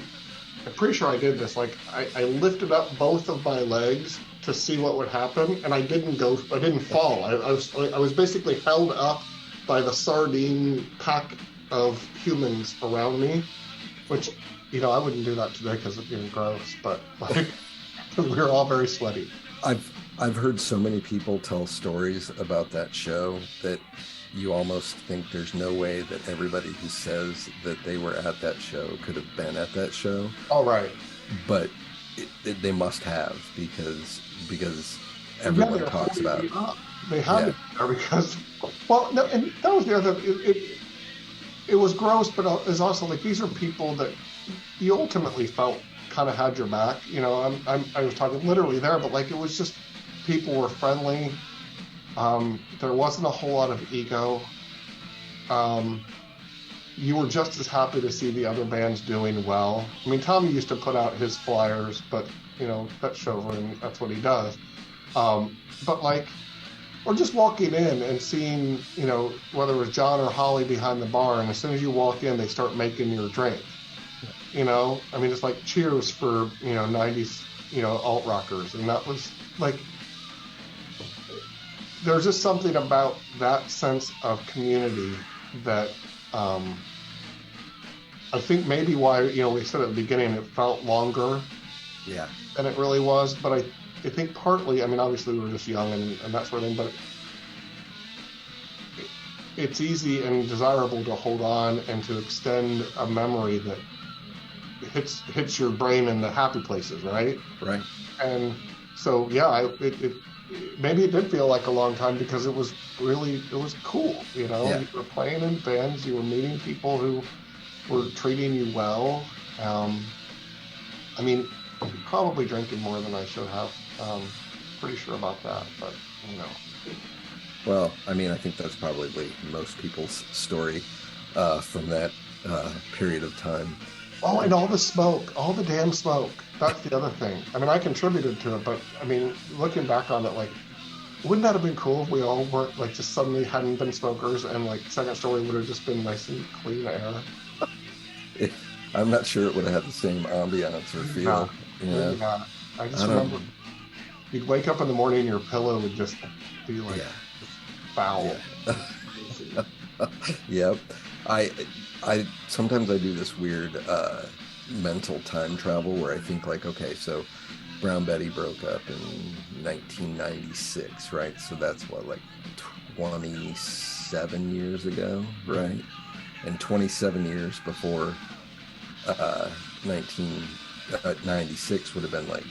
pretty sure I did this. Like I lifted up both of my legs to see what would happen, and I didn't fall. I was basically held up by the sardine pack of humans around me, which, I wouldn't do that today because it'd be gross, but like, we were all very sweaty. I've heard so many people tell stories about that show that you almost think there's no way that everybody who says that they were at that show could have been at that show. All right. But they must have, because everyone talks about it. They had to be there because, no, and that was the other. It was gross, but it was also like these are people that you ultimately felt kind of had your back. I was talking literally there, but like it was just people were friendly. There wasn't a whole lot of ego. You were just as happy to see the other bands doing well. I mean, Tommy used to put out his flyers, but that's Chauvel, and that's what he does. But like, or just walking in and seeing, whether it was John or Holly behind the bar, and as soon as you walk in, they start making your drink. I mean, it's like cheers for 90s, alt rockers, and that was like, there's just something about that sense of community that I think maybe why, we said at the beginning it felt longer than it really was. But I think partly, I mean, obviously we were just young and that sort of thing, but it's easy and desirable to hold on and to extend a memory that hits your brain in the happy places, right? Right. And so, maybe it did feel like a long time because it was cool, You were playing in bands, you were meeting people who were treating you well. I mean, probably drinking more than I should have. Pretty sure about that, but Well, I mean, I think that's probably most people's story from that period of time. Oh, and all the smoke, all the damn smoke. That's the other thing. I mean, I contributed to it, but I mean, looking back on it, like, wouldn't that have been cool if we all weren't, like, just suddenly hadn't been smokers and, like, Second Story would have just been nice and clean air? I'm not sure it would have had the same ambiance or feel. Yeah. I just remember you'd wake up in the morning and your pillow would just be, like, foul. Yeah. Yep. I sometimes I do this weird mental time travel where I think like, okay, so Brown Betty broke up in 1996, right? So that's what, like 27 years ago, right? And 27 years before 1996 would have been like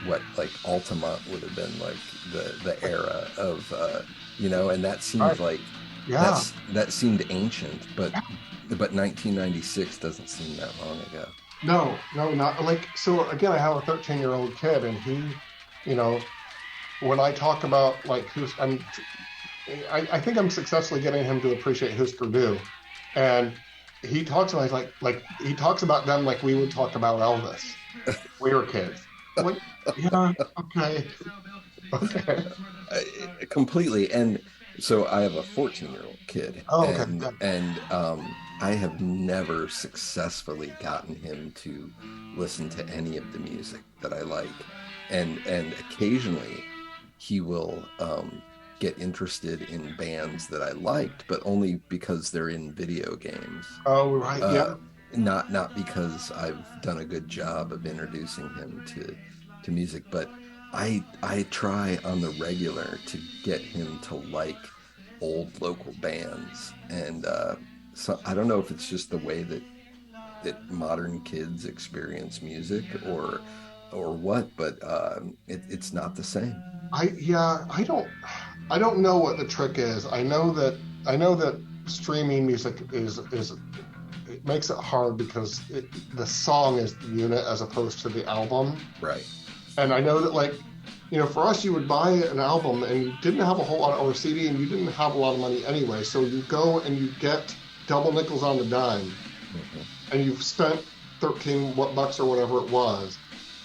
what, like Altamont would have been like the era of and that seems like that seemed ancient, but 1996 doesn't seem that long ago. No, not like. So again, I have a 13-year-old kid, and he, when I talk about like I think I'm successfully getting him to appreciate Husker Du, and he talks about he talks about them like we would talk about Elvis. We were kids. Like, yeah, okay. Completely. And so I have a 14-year-old kid, and I have never successfully gotten him to listen to any of the music that I like, and occasionally he will get interested in bands that I liked, but only because they're in video games. Oh, right, yeah. not because I've done a good job of introducing him to music, but I try on the regular to get him to like old local bands, and so I don't know if it's just the way that modern kids experience music or what, but it's not the same. I don't know what the trick is. I know that streaming music is it makes it hard because the song is the unit as opposed to the album. Right. And I know that, like, for us, you would buy an album and you didn't have a whole lot, or a CD, and you didn't have a lot of money anyway. So you go and you get double nickels on the dime, and you've spent 13 bucks or whatever it was,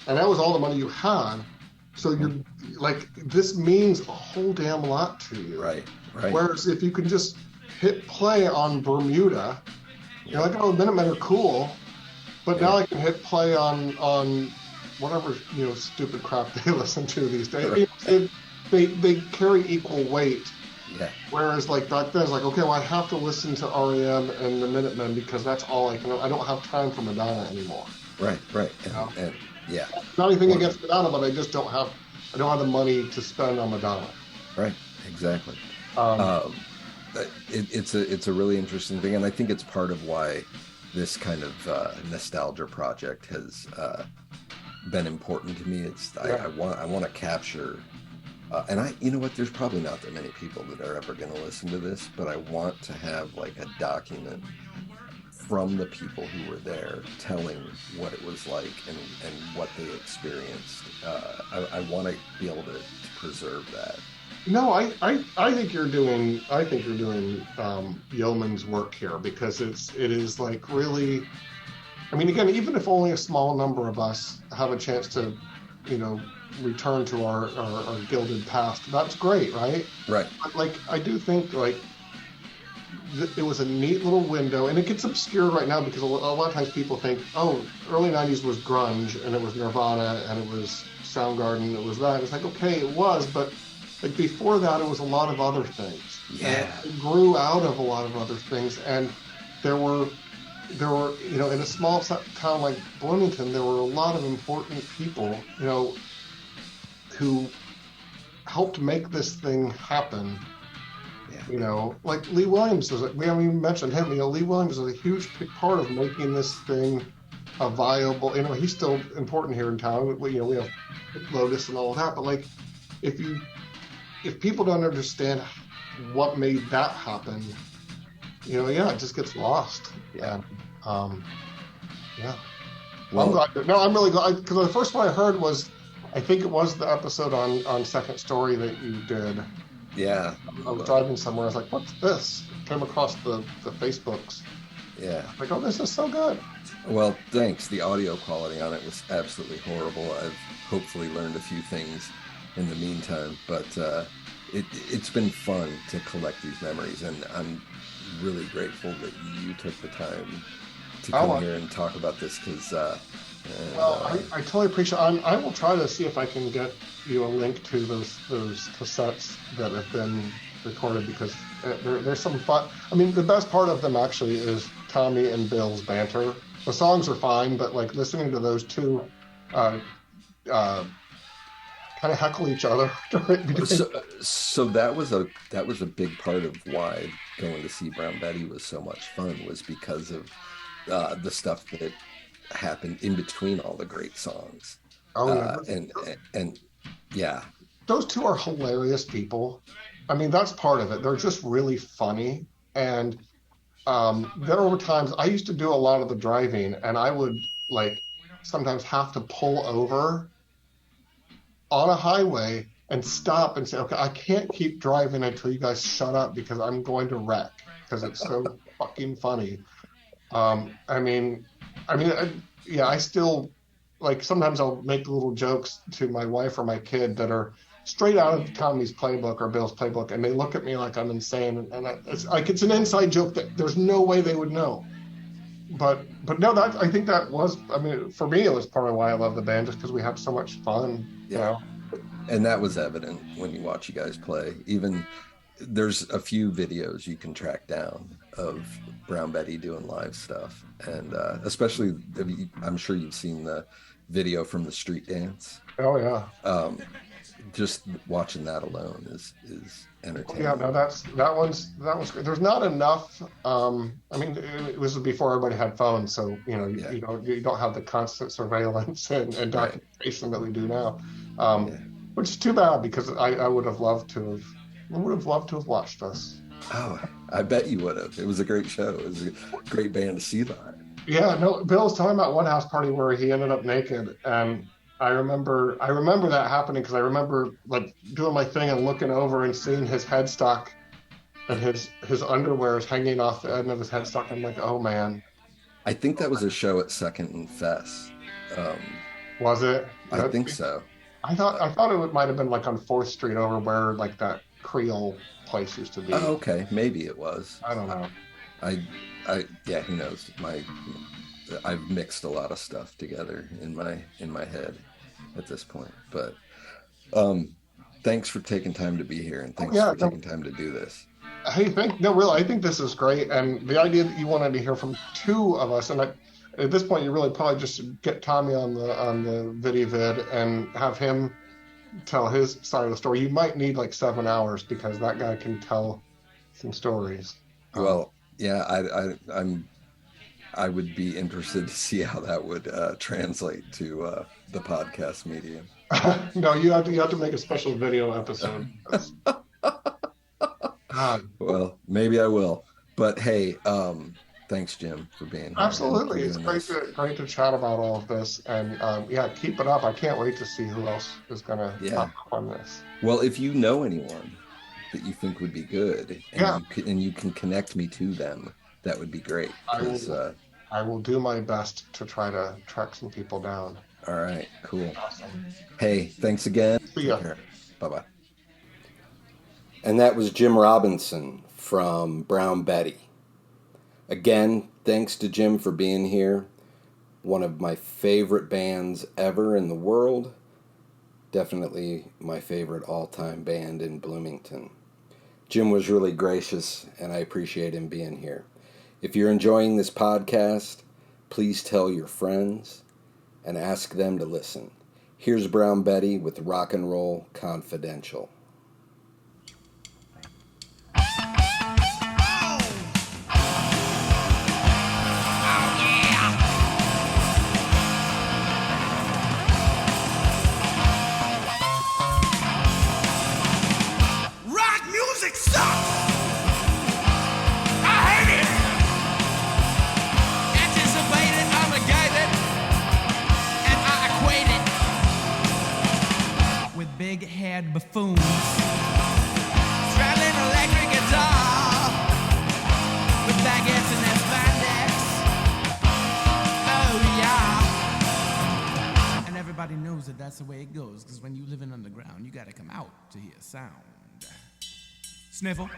and that was all the money you had. So you're like, this means a whole damn lot to you. Right. Right. Whereas if you can just hit play on Bermuda, you're like, oh, Minutemen are cool, but now I can hit play on whatever stupid crap they listen to these days. Right. They carry equal weight. Yeah. Whereas like back then, it's like, okay, well, I have to listen to REM and the Minutemen because that's all I can. I don't have time for Madonna anymore. Right. Right. And yeah. Not anything against Madonna, but I just don't have the money to spend on Madonna. Right. Exactly. It's a really interesting thing, and I think it's part of why this kind of nostalgia project has been important to me. I want to capture, and you know what? There's probably not that many people that are ever going to listen to this, but I want to have like a document from the people who were there telling what it was like and what they experienced. I want to be able to preserve that. No, I think you're doing yeoman's work here, because it is like really, I mean, again, even if only a small number of us have a chance to, return to our gilded past, that's great, right? Right. But like, I do think like it was a neat little window, and it gets obscured right now because a lot of times people think, oh, early 90s was grunge, and it was Nirvana, and it was Soundgarden, it was that. It's like, okay, it was, but like before that, it was a lot of other things. Yeah. And it grew out of a lot of other things, and there were, in a small town like Bloomington, there were a lot of important people, who helped make this thing happen. Yeah. Like Lee Williams we haven't even mentioned him. Lee Williams was a huge part of making this thing a viable. He's still important here in town. We have Lotus and all of that, but like, if people don't understand what made that happen, it just gets lost. Yeah. Yeah. Well, I'm glad. No, I'm really glad, because the first one I heard was, I think it was the episode on Second Story that you did. Yeah. I was driving somewhere. I was like, what's this? Came across the Facebooks. Yeah. Like, oh, this is so good. Well, thanks. The audio quality on it was absolutely horrible. I've hopefully learned a few things in the meantime, but it's been fun to collect these memories, and I'm really grateful that you took the time to come here and talk about this, because I totally appreciate it. I will try to see if I can get you a link to those cassettes that have been recorded, because there's some fun. I mean, the best part of them actually is Tommy and Bill's banter. The songs are fine, but like listening to those two kind of heckle each other. So that was a big part of why going to see Brown Betty was so much fun, was because of the stuff that happened in between all the great songs. Oh yeah, and yeah, those two are hilarious people. I mean, that's part of it. They're just really funny, and there were times I used to do a lot of the driving, and I would like sometimes have to pull over on a highway and stop and say, okay, I can't keep driving until you guys shut up, because I'm going to wreck, because it's so fucking funny. I still, like, sometimes I'll make little jokes to my wife or my kid that are straight out of Tommy's playbook or Bill's playbook, and they look at me like I'm insane, and it's an inside joke that there's no way they would know. But no, I think that was, I mean, for me, it was part of why I love the band, just because we had so much fun. Yeah. And that was evident when you watch you guys play. Even there's a few videos you can track down of Brown Betty doing live stuff, and especially I'm sure you've seen the video from the street dance. Oh yeah. Just watching that alone is entertaining. Yeah, no, that one's great. There's not enough. I mean, it was before everybody had phones, so you don't have the constant surveillance and documentation that we do now, which is too bad because I would have loved to have watched this. Oh, I bet you would have. It was a great show. It was a great band to see that. Yeah, no, Bill was talking about one house party where he ended up naked, and I remember that happening because I remember like doing my thing and looking over and seeing his headstock and his underwear is hanging off the end of his headstock. I'm like, oh man. I think that was a show at Second and Fest. Was it? I think so. I thought it might have been like on 4th Street over where like that Creole place used to be. Oh, okay, maybe it was. I don't know. Yeah, who knows? I've mixed a lot of stuff together in my head at this point. But thanks for taking time to be here, and thanks for taking time to do this. Hey, really, I think this is great, and the idea that you wanted to hear from two of us, and at this point, you really probably just get Tommy on the video vid and have him tell his side of the story. You might need like 7 hours because that guy can tell some stories. Well, yeah, I would be interested to see how that would translate to the podcast medium. No, you have to make a special video episode. Well, maybe I will. But hey, thanks, Jim, for being here. Absolutely, it's great to chat about all of this, and keep it up. I can't wait to see who else is gonna pop up on this. Well, if you know anyone that you think would be good, and you can connect me to them, that would be great. I will do my best to try to track some people down. All right, cool. Awesome. Hey, thanks again. See ya. Bye-bye. And that was Jim Robinson from Brown Betty. Again, thanks to Jim for being here. One of my favorite bands ever in the world. Definitely my favorite all-time band in Bloomington. Jim was really gracious, and I appreciate him being here. If you're enjoying this podcast, please tell your friends and ask them to listen. Here's Brown Betty with Rock and Roll Confidential. Big-head buffoons straddling electric guitar with baguettes and their spandex. Oh yeah. And everybody knows that that's the way it goes, because when you live in underground, you gotta come out to hear sound. Sniffle.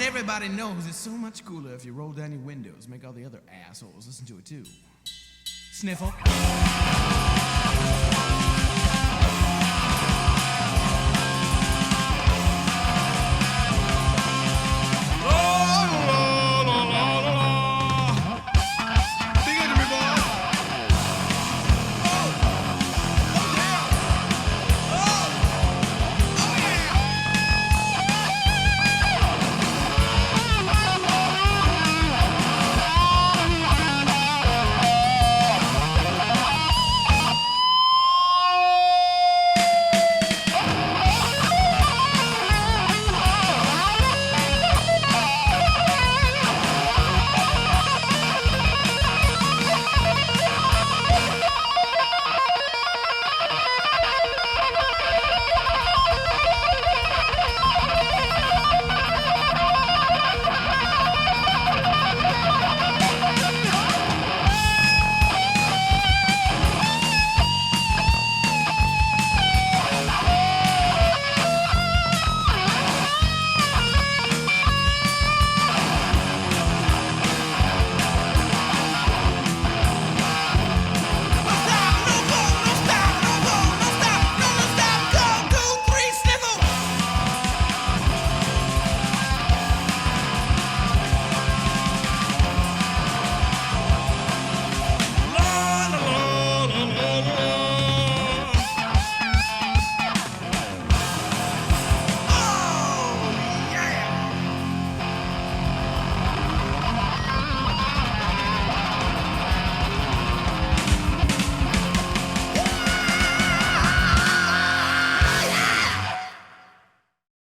Everybody knows it's so much cooler if you roll down your windows, make all the other assholes listen to it too. Sniffle.